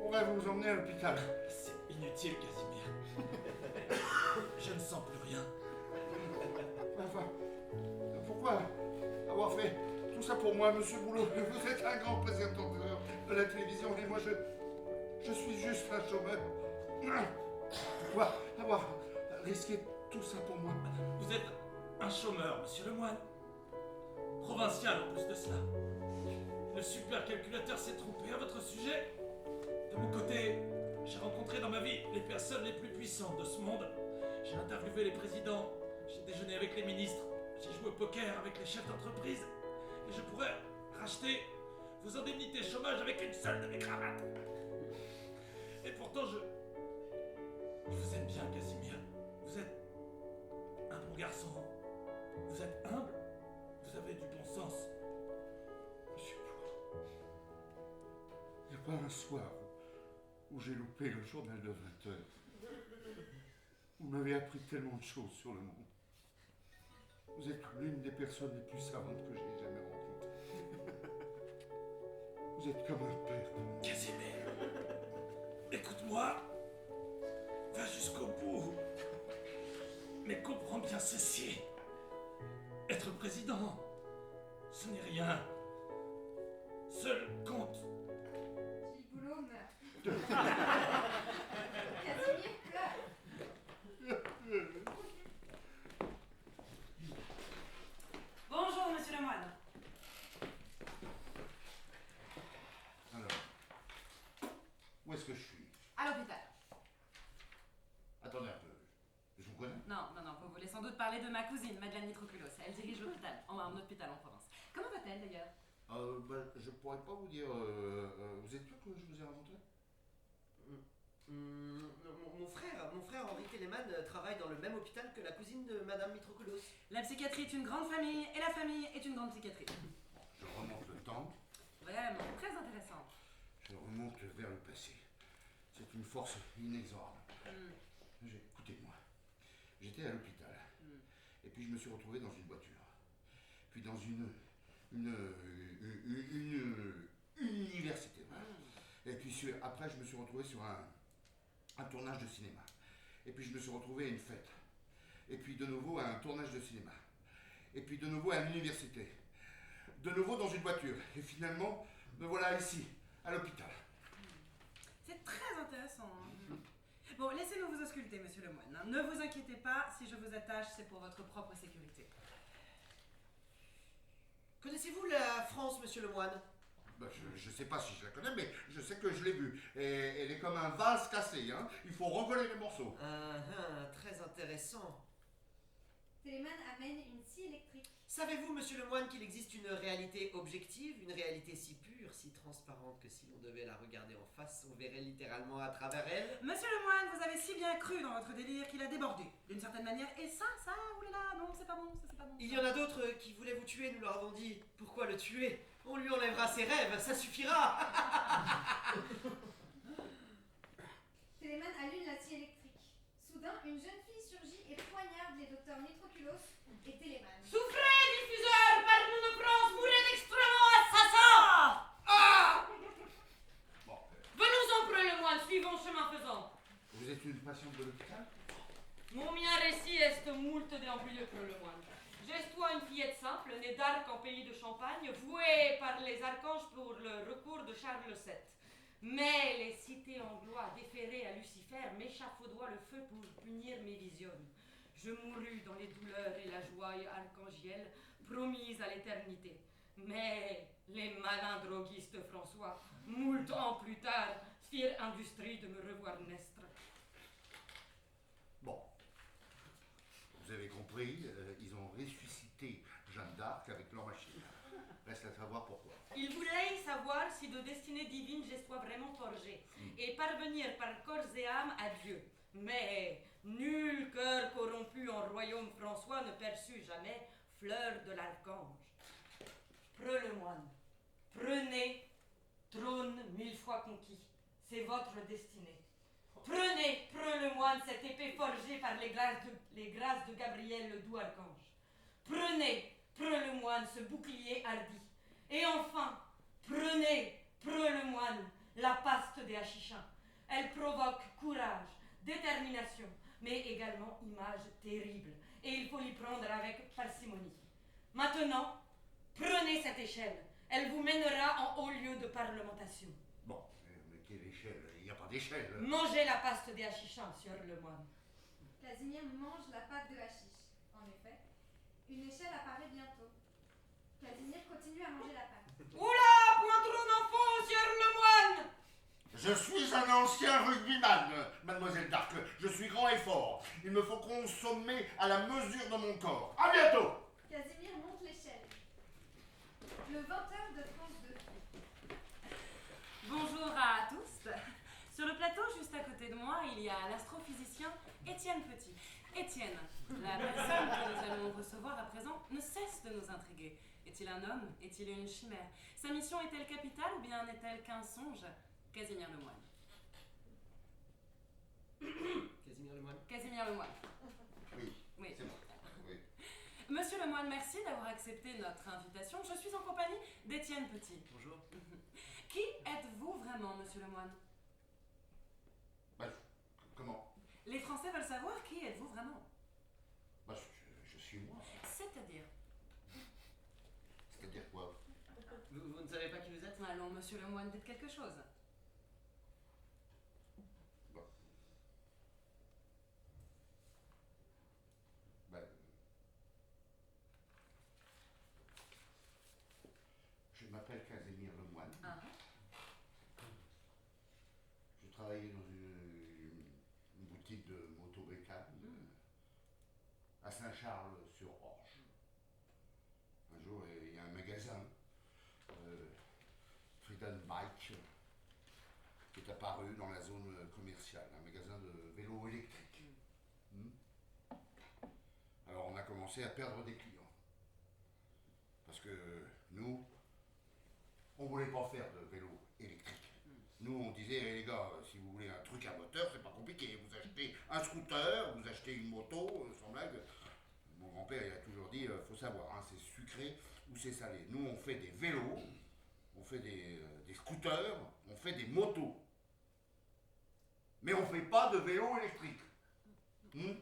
On va vous emmener à l'hôpital.
C'est inutile, Casimir. Je ne sens plus rien.
Enfin, pourquoi avoir fait tout ça pour moi, monsieur Boulot? Vous êtes un grand présentateur de la télévision et moi je suis juste un chômeur. Pourquoi avoir risqué tout ça pour moi?
Vous êtes un chômeur, monsieur Lemoine. Provincial en plus de cela. Le supercalculateur s'est trompé à votre sujet. De mon côté, j'ai rencontré dans ma vie les personnes les plus puissantes de ce monde. J'ai interviewé les présidents, j'ai déjeuné avec les ministres, j'ai joué au poker avec les chefs d'entreprise. Et je pourrais racheter vos indemnités chômage avec une seule de mes cravates. Et pourtant, je vous aime bien, Casimir. Vous êtes un bon garçon. Vous êtes humble. Vous avez du bon sens.
Monsieur Boulot, il n'y a pas un soir où j'ai loupé le journal de 20 heures. Vous m'avez appris tellement de choses sur le monde. Vous êtes l'une des personnes les plus savantes que j'ai jamais rencontrées. Vous êtes comme un père.
Casimir, écoute-moi. Va jusqu'au bout. Mais comprends bien ceci. Être président, ce n'est rien. Seul compte.
Gilles Boulot meurt. Casimir pleure.
Bonjour monsieur le moine.
Alors, où est-ce que je suis?
À l'hôpital.
Attendez un peu. Je vous connais?
Non, vous voulez sans doute parler de ma cousine, Madeleine Nitroculos. Elle dirige l'hôpital, un hôpital en province. Comment va-t-elle d'ailleurs?
Je pourrais pas vous dire. Vous êtes sûr que je vous ai rencontré?
Mon frère Henri Telemann travaille dans le même hôpital que la cousine de Madame Mitroculos.
La psychiatrie est une grande famille et la famille est une grande psychiatrie.
Je remonte le temps.
Vraiment, très intéressant.
Je remonte vers le passé. C'est une force inexorable. Écoutez-moi. J'étais à l'hôpital. Et puis je me suis retrouvé dans une voiture. Puis dans une université. Voilà. Et puis après, je me suis retrouvé sur un tournage de cinéma. Et puis je me suis retrouvé à une fête. Et puis de nouveau à un tournage de cinéma. Et puis de nouveau à l'université. De nouveau dans une voiture. Et finalement, me voilà ici, à l'hôpital.
C'est très intéressant. Bon, laissez-nous vous ausculter, monsieur le moine. Ne vous inquiétez pas, si je vous attache, c'est pour votre propre sécurité.
Connaissez-vous la France, monsieur le moine?
Je sais pas si je la connais, mais je sais que je l'ai vue. Et elle est comme un vase cassé, hein. Il faut recoller les morceaux.
Très intéressant.
Telemann amène une scie électrique.
Savez-vous, monsieur le moine, qu'il existe une réalité objective, une réalité si pure, si transparente que si l'on devait la regarder en face, on verrait littéralement à travers elle?
Monsieur le moine, vous avez si bien cru dans votre délire qu'il a débordé, d'une certaine manière. Et ça, oulala, non, c'est pas bon, ça c'est pas bon.
Il y en a d'autres qui voulaient vous tuer, nous leur avons dit. Pourquoi le tuer? On lui enlèvera ses rêves, ça suffira.
Télémane allume la scie électrique. Soudain, une jeune fille surgit et poignarde les docteurs Nitroculos et Télémane.
Souffrez, diffuseur, par nous de France, mourrez d'extrêmement assassin! Ah!
Bon,
Venons-en, près le moine, suivons chemin faisant.
vous êtes une patiente de l'hôpital?
Mon mien récit est moult déambuleux, près le moine. J'ai-toi une fillette simple, née d'Arc en pays de Champagne, vouée par les archanges pour le recours de Charles VII. Mais les cités anglois déférées à Lucifer m'échafaudoient le feu pour punir mes visions. Je mourus dans les douleurs et la joie archangielle promise à l'éternité. Mais les malins droguistes François, moult ans plus tard, firent industrie de me revoir naître.
Bon. Vous avez compris, ils ont ressuscité Jeanne d'Arc avec leur machine. Reste à savoir pourquoi.
Il voulait savoir si de destinée divine je sois vraiment forgé et parvenir par corps et âme à Dieu. Mais nul cœur corrompu en royaume François ne perçut jamais fleur de l'archange. Preux le moine, prenez, trône 1000 fois conquis, c'est votre destinée. Prenez, preux le moine, cette épée forgée par les grâces de Gabriel le doux archange. Prenez, preux le moine, ce bouclier hardi. Et enfin, prenez, preux le moine, la paste des Hachichins. Elle provoque courage, détermination, mais également image terrible. Et il faut l'y prendre avec parcimonie. Maintenant, prenez cette échelle. Elle vous mènera en haut lieu de parlementation.
Bon, mais quelle échelle? Il n'y a pas d'échelle.
Mangez la paste des Hachichins, sieur le moine.
Casimir mange la pâte de hashish. En effet, une échelle apparaît bientôt. Casimir continue à manger la pâte.
Oula, point trop d'enfants, sieur le moine!
Je suis un ancien rugbyman, mademoiselle Dark. Je suis grand et fort. Il me faut consommer à la mesure de mon corps. À bientôt!
Casimir monte l'échelle. Le 20h de France 2.
Bonjour à tous. Sur le plateau, juste à côté de moi, il y a l'astrophysicien Étienne Petit. Étienne, la personne que nous allons recevoir à présent, ne cesse de nous intriguer. Est-il un homme? Est-il une chimère? Sa mission est-elle capitale ou bien n'est-elle qu'un songe? Casimir le moine.
Casimir le moine.
Casimir le moine.
Oui,
Oui.
c'est moi. Oui.
Monsieur le moine, merci d'avoir accepté notre invitation. Je suis en compagnie d'Étienne Petit.
Bonjour.
Qui êtes-vous vraiment, monsieur le moine?
Bah, comment?
Les Français veulent savoir qui êtes-vous vraiment.
Bah, je suis moi.
C'est-à-dire?
C'est-à-dire quoi?
Vous ne savez pas qui vous êtes?
Allons, monsieur le moine, dites quelque chose.
Bon. Bah, je m'appelle Casimir le moine.
Ah.
Je travaillais dans une boutique de moto-bécane à Saint-Charles-sur-Orge. Un jour, il y a un magasin, Freedom Bike, qui est apparu dans la zone commerciale, un magasin de vélos électriques. Alors on a commencé à perdre des clients. Parce que nous, on voulait pas faire de vélo électrique. Nous, on disait, les gars, si vous voulez un truc à moteur, c'est pas compliqué. Vous achetez un scooter, vous achetez une moto, sans blague. Mon grand-père, il a toujours dit, faut savoir, hein, c'est sucré ou c'est salé. Nous, on fait des vélos, on fait des scooters, on fait des motos. Mais on fait pas de vélo électrique. Et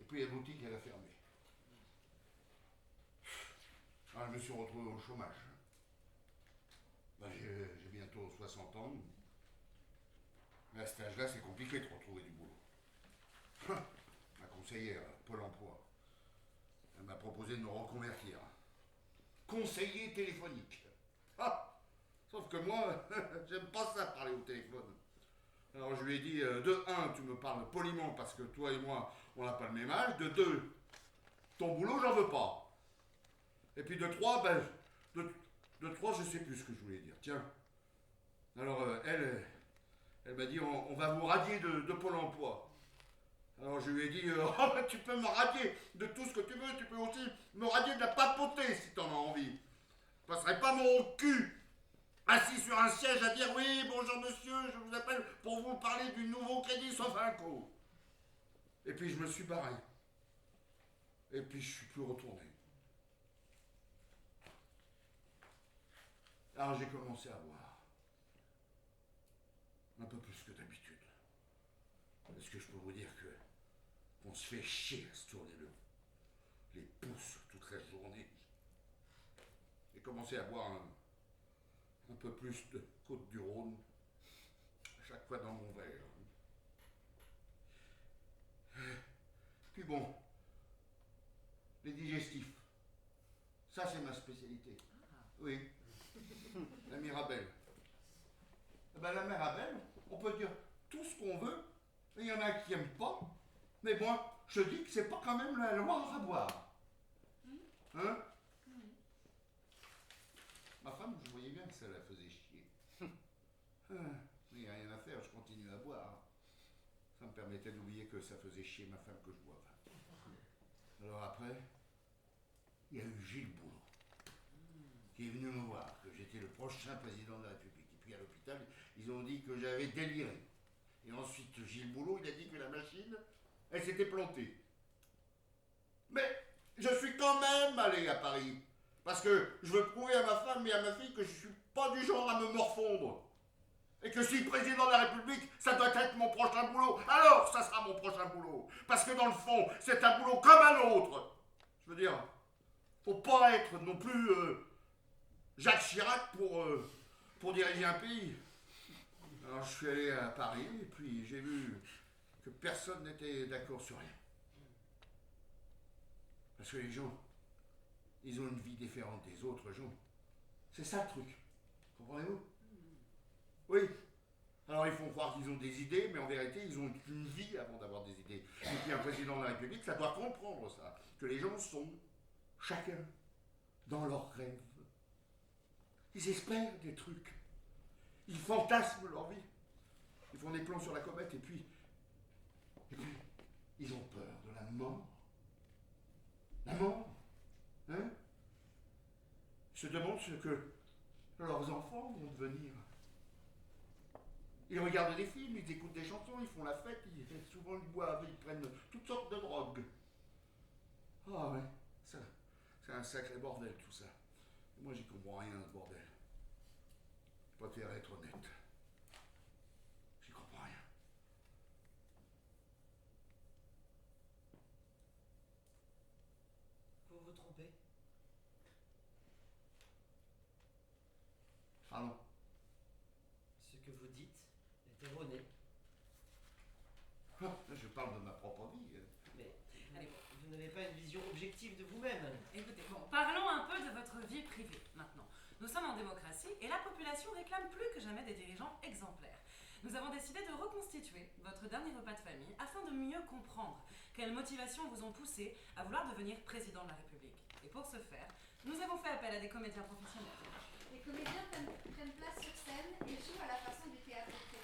puis la boutique, elle a fermé. Alors, je me suis retrouvé au chômage. Ben, j'ai bientôt 60 ans. Mais à cet âge-là, c'est compliqué de retrouver du boulot. Ma conseillère, Pôle emploi, elle m'a proposé de me reconvertir. Conseiller téléphonique. Ah, sauf que moi, j'aime pas ça parler au téléphone. Alors je lui ai dit, de un, tu me parles poliment parce que toi et moi, on n'a pas le même âge. De deux, ton boulot, j'en veux pas. Et puis de 3, ben, de 3, je sais plus ce que je voulais dire. Tiens. Alors, elle m'a dit, on va vous radier de Pôle emploi. Alors je lui ai dit, oh, tu peux me radier de tout ce que tu veux, tu peux aussi me radier de la papauté si t'en as envie. Je passerai pas mon cul assis sur un siège à dire, oui, bonjour monsieur, je vous appelle pour vous parler du nouveau crédit Sofinco. Et puis je me suis barré. Et puis je suis plus retourné. Alors j'ai commencé à boire. Un peu plus que d'habitude. Est-ce que je peux vous dire qu'on se fait chier à se tourner les pouces toute la journée? J'ai commencé à boire un peu plus de Côte-du-Rhône à chaque fois dans mon verre. Puis bon, les digestifs, ça c'est ma spécialité. Oui, la Mirabelle. Ben, la Mirabelle, on peut dire tout ce qu'on veut, il y en a qui n'aiment pas, mais moi, je dis que c'est pas quand même la loi à boire. Hein? Ma femme, je voyais bien que ça la faisait chier. Il n'y a rien à faire, je continue à boire. Ça me permettait d'oublier que ça faisait chier ma femme que je boive. Alors après, il y a eu Gilles Boulot, qui est venu me voir, que j'étais le prochain président de la République. Et puis à l'hôpital, ils ont dit que j'avais déliré. Et ensuite, Gilles Boulot, il a dit que la machine, elle s'était plantée. Mais je suis quand même allé à Paris. Parce que je veux prouver à ma femme et à ma fille que je suis pas du genre à me morfondre. Et que si président de la République, ça doit être mon prochain boulot. Alors, ça sera mon prochain boulot. Parce que dans le fond, c'est un boulot comme un autre. Je veux dire, faut pas être non plus Jacques Chirac pour diriger un pays. Alors je suis allé à Paris et puis j'ai vu que personne n'était d'accord sur rien. Parce que les gens, ils ont une vie différente des autres gens. C'est ça le truc. Comprenez-vous? Oui. Alors ils font croire qu'ils ont des idées, mais en vérité, ils ont une vie avant d'avoir des idées. Et puis un président de la République, ça doit comprendre ça. Que les gens sont chacun dans leurs rêves. Ils espèrent des trucs. Ils fantasment leur vie. Ils font des plans sur la comète et puis ils ont peur de la mort. La mort. Hein? Ils se demandent ce que leurs enfants vont devenir. Ils regardent des films, ils écoutent des chansons, ils font la fête, souvent ils boivent, ils prennent toutes sortes de drogues. Ah ouais, ça, c'est un sacré bordel tout ça. Et moi j'y comprends rien à ce bordel. Je préfère être honnête. J'y comprends rien.
Vous vous trompez.
Pardon.
Ce que vous dites est erroné.
Je parle de ma propre vie.
Mais allez, vous n'avez pas une vision objective de vous-même.
Écoutez, bon, parlons un peu de votre vie privée maintenant. Nous sommes en démocratie et la population réclame plus que jamais des dirigeants exemplaires. Nous avons décidé de reconstituer votre dernier repas de famille afin de mieux comprendre quelles motivations vous ont poussé à vouloir devenir président de la République. Et pour ce faire, nous avons fait appel à des comédiens professionnels.
Les comédiens prennent place sur scène et jouent à la façon du théâtre chrétien.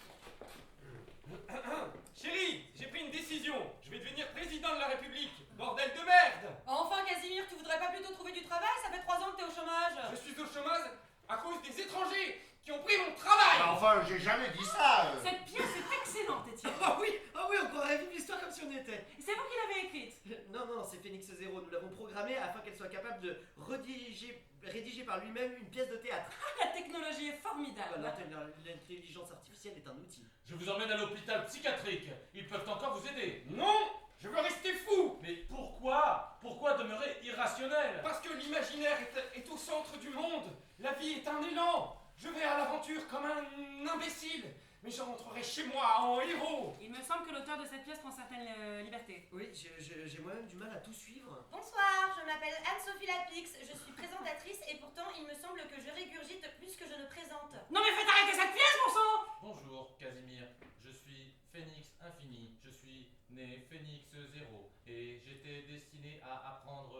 Chérie, j'ai pris une décision. Je vais devenir président de la République. Bordel de merde!
Enfin, Casimir, tu voudrais pas plutôt trouver du travail? Ça fait 3 ans que t'es au chômage.
Je suis au chômage à cause des étrangers qui ont pris mon travail!
Bah enfin, j'ai jamais dit ça.
Cette pièce est excellente, Étienne.
Ah oui, on croirait vivre l'histoire comme si on y était.
Et c'est vous qui l'avez écrite.
Non, c'est Phoenix Zero. Nous l'avons programmée afin qu'elle soit capable de rédiger par lui-même une pièce de théâtre.
La technologie est formidable.
L'intelligence artificielle est un outil.
Je vous emmène à l'hôpital psychiatrique. Ils peuvent encore vous aider.
Non! Je veux rester fou!
Mais pourquoi? Pourquoi demeurer irrationnel?
Parce que l'imaginaire est au centre du monde. La vie est un élan. Je vais à l'aventure comme un imbécile. Mais je rentrerai chez moi en héros.
Il me semble que l'auteur de cette pièce prend certaines libertés.
Oui, j'ai moi-même du mal à tout suivre.
Bonsoir, je m'appelle Anne-Sophie Lapix, je suis présentatrice et pourtant il me semble que je régurgite plus que je ne présente.
Non mais faites arrêter cette pièce, mon sang!
Bonjour, Casimir. Je suis Phénix Infini. Je suis né Phénix Zéro et j'étais destiné à apprendre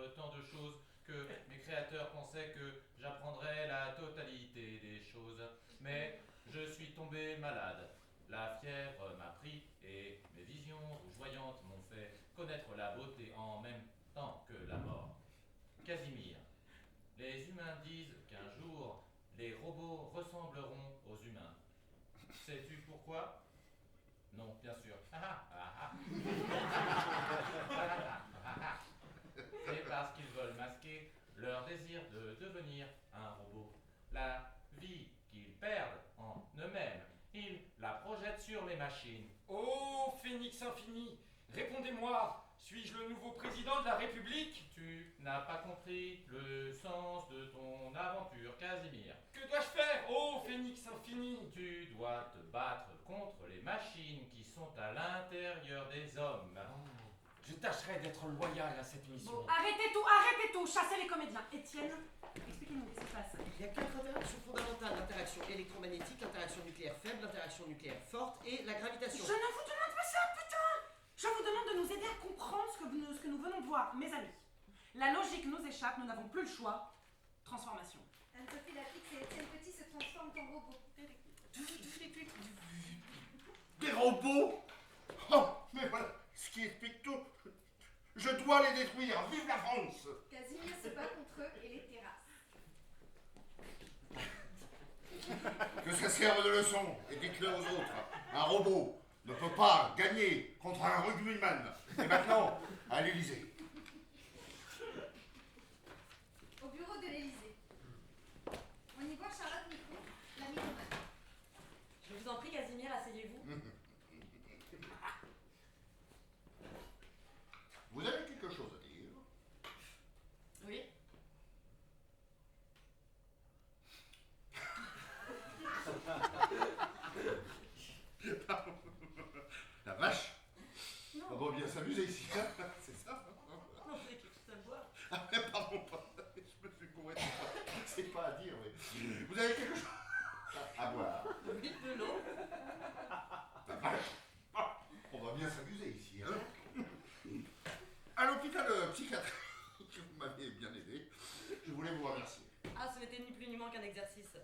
tombé malade. La fièvre m'a pris et mes visions rougeoyantes m'ont fait connaître la beauté en même temps que la mort. Casimir, les humains disent qu'un jour, les robots ressembleront aux humains. Sais-tu pourquoi? Non, bien sûr. C'est parce qu'ils veulent masquer leur désir de devenir un robot. La vie qu'ils perdent en eux-mêmes, ils la projettent sur les machines.
Oh, Phénix Infini, répondez-moi, suis-je le nouveau président de la République?
Tu n'as pas compris le sens de ton aventure, Casimir.
Que dois-je faire, oh, Phénix Infini?
Tu dois te battre contre les machines qui sont à l'intérieur des hommes.
Je tâcherai d'être loyal à cette mission.
Bon, arrêtez tout, chassez les comédiens. Étienne, expliquez-nous ce qui se passe.
Il y a 4 interactions fondamentales: l'interaction électromagnétique, l'interaction nucléaire faible, l'interaction nucléaire forte et la gravitation.
Je ne vous demande pas ça, putain! Je vous demande de nous aider à comprendre ce que nous venons de voir, mes amis. La logique nous échappe, nous n'avons plus le choix. Transformation.
Anne-Sophie Lapix et Étienne Petit se transforment en robots.
Des robots? Oh, mais voilà ce qui explique tout. Je dois les détruire. Vive la France!
Casimir se bat contre eux et les terrasse.
Que ça serve de leçon, et dites-le aux autres. Un robot ne peut pas gagner contre un rugbyman. Et maintenant, à l'Élysée.
Au bureau de l'Élysée. On y voit Charlotte Micron, la mythomane.
Je vous en prie, Casimir, asseyez-vous.
Vous avez quelque chose à dire?
Oui.
La vache!
Non.
On va bien s'amuser ici, hein? C'est ça?
Non, vous avez quelque chose à boire.
Ah, pardon, je me suis gouré. C'est pas à dire, mais. Vous avez quelque chose à boire?
Oui, de l'eau.
La vache! Ah, on va bien s'amuser ici, hein? À l'hôpital psychiatrique, vous m'avez bien aidé. Je voulais vous remercier.
Ah, ce n'était ni plus ni moins qu'un exercice.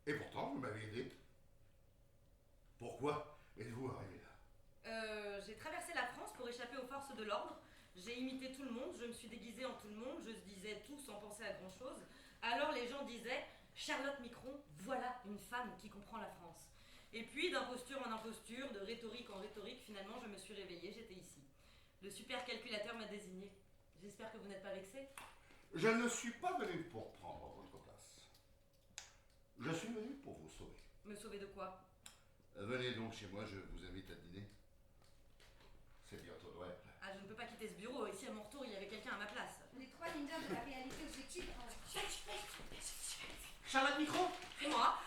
Et pourtant, vous m'avez aidé. Pourquoi êtes-vous arrivé là?
J'ai traversé la France pour échapper aux forces de l'ordre. J'ai imité tout le monde, je me suis déguisée en tout le monde, je disais tout sans penser à grand chose. Alors les gens disaient: Charlotte Micron, voilà une femme qui comprend la France. Et puis d'imposture en imposture, de rhétorique en rhétorique, finalement je me suis réveillée, j'étais ici. Le supercalculateur m'a désignée. J'espère que vous n'êtes pas vexé.
Je ne suis pas venu pour prendre votre place. Je suis venu pour vous sauver.
Me sauver de quoi?
Venez donc chez moi, je vous invite à dîner. C'est bientôt Noël.
Ah, je ne peux pas quitter ce bureau, ici à mon retour il y avait quelqu'un à ma place.
Les 3 ninjas de la réalité objective
Charlotte Micron,
Et moi?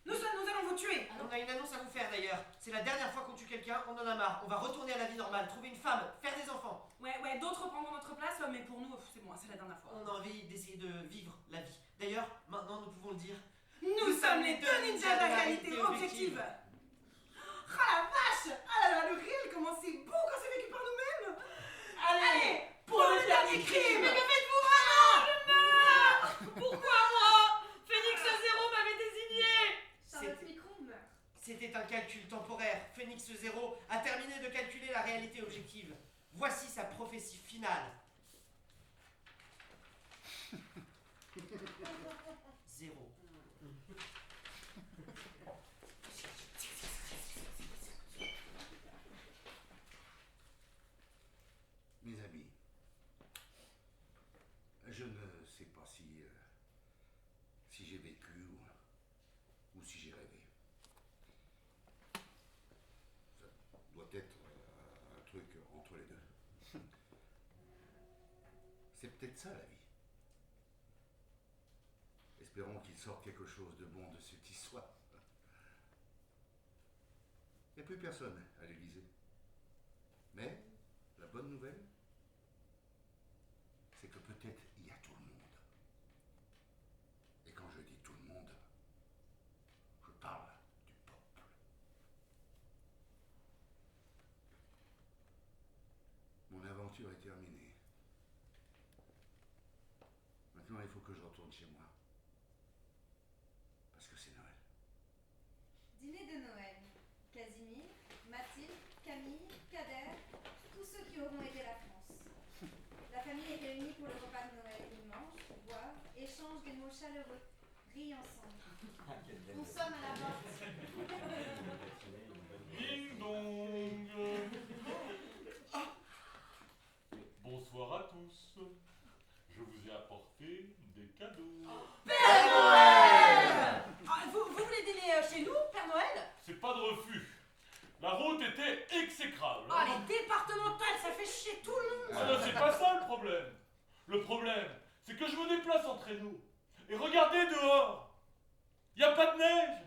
Nous allons vous tuer.
on a une annonce à vous faire d'ailleurs. C'est la dernière fois qu'on tue quelqu'un, on en a marre. On va retourner à la vie normale, trouver une femme, faire des enfants.
Ouais, d'autres prendront notre place, mais pour nous, c'est bon, c'est la dernière fois.
On a envie d'essayer de vivre la vie. D'ailleurs, maintenant nous pouvons le dire.
Nous sommes les 2 ninjas de la réalité objective. Ah la vache! Ah là là, le réel, comment c'est beau quand c'est vécu par nous-mêmes! Allez, pour le dernier crime!
Mais que faites-vous? Ah, je meurs! Pourquoi moi? Phénix Zéro m'avait désigné!
Charlotte Micron meurt.
C'était un calcul temporaire. Phénix Zéro a terminé de calculer la réalité objective. Voici sa prophétie finale. 0.
Mes amis, je ne sais pas si j'ai vécu ou si j'ai rêvé. Ça doit être un truc entre les deux. C'est peut-être ça la vie. Espérons qu'il sorte quelque chose de bon de cette histoire. Il n'y a plus personne à l'Élysée. Mais la bonne nouvelle, c'est que peut-être il y a tout le monde. Et quand je dis tout le monde, je parle du peuple. Mon aventure est terminée. Maintenant, il faut que je retourne chez moi. Parce que c'est Noël.
Mathilde, Camille, Kader, tous ceux qui auront aidé la France. La famille est réunie pour le repas de Noël. Ils mangent, boivent, échangent des mots chaleureux, rient ensemble. Nous sommes à la porte.
Ding dong. Bonsoir à tous. Je vous ai apporté des cadeaux.
Père Noël! Vous voulez dîner chez nous, Père Noël?
C'est pas de refus. La route était exécrable.
Ah, les départementales, ça fait chier tout le monde!
Ah non, c'est pas ça le problème. Le problème, c'est que je me déplace entre nous. Et regardez dehors. Y a pas de neige.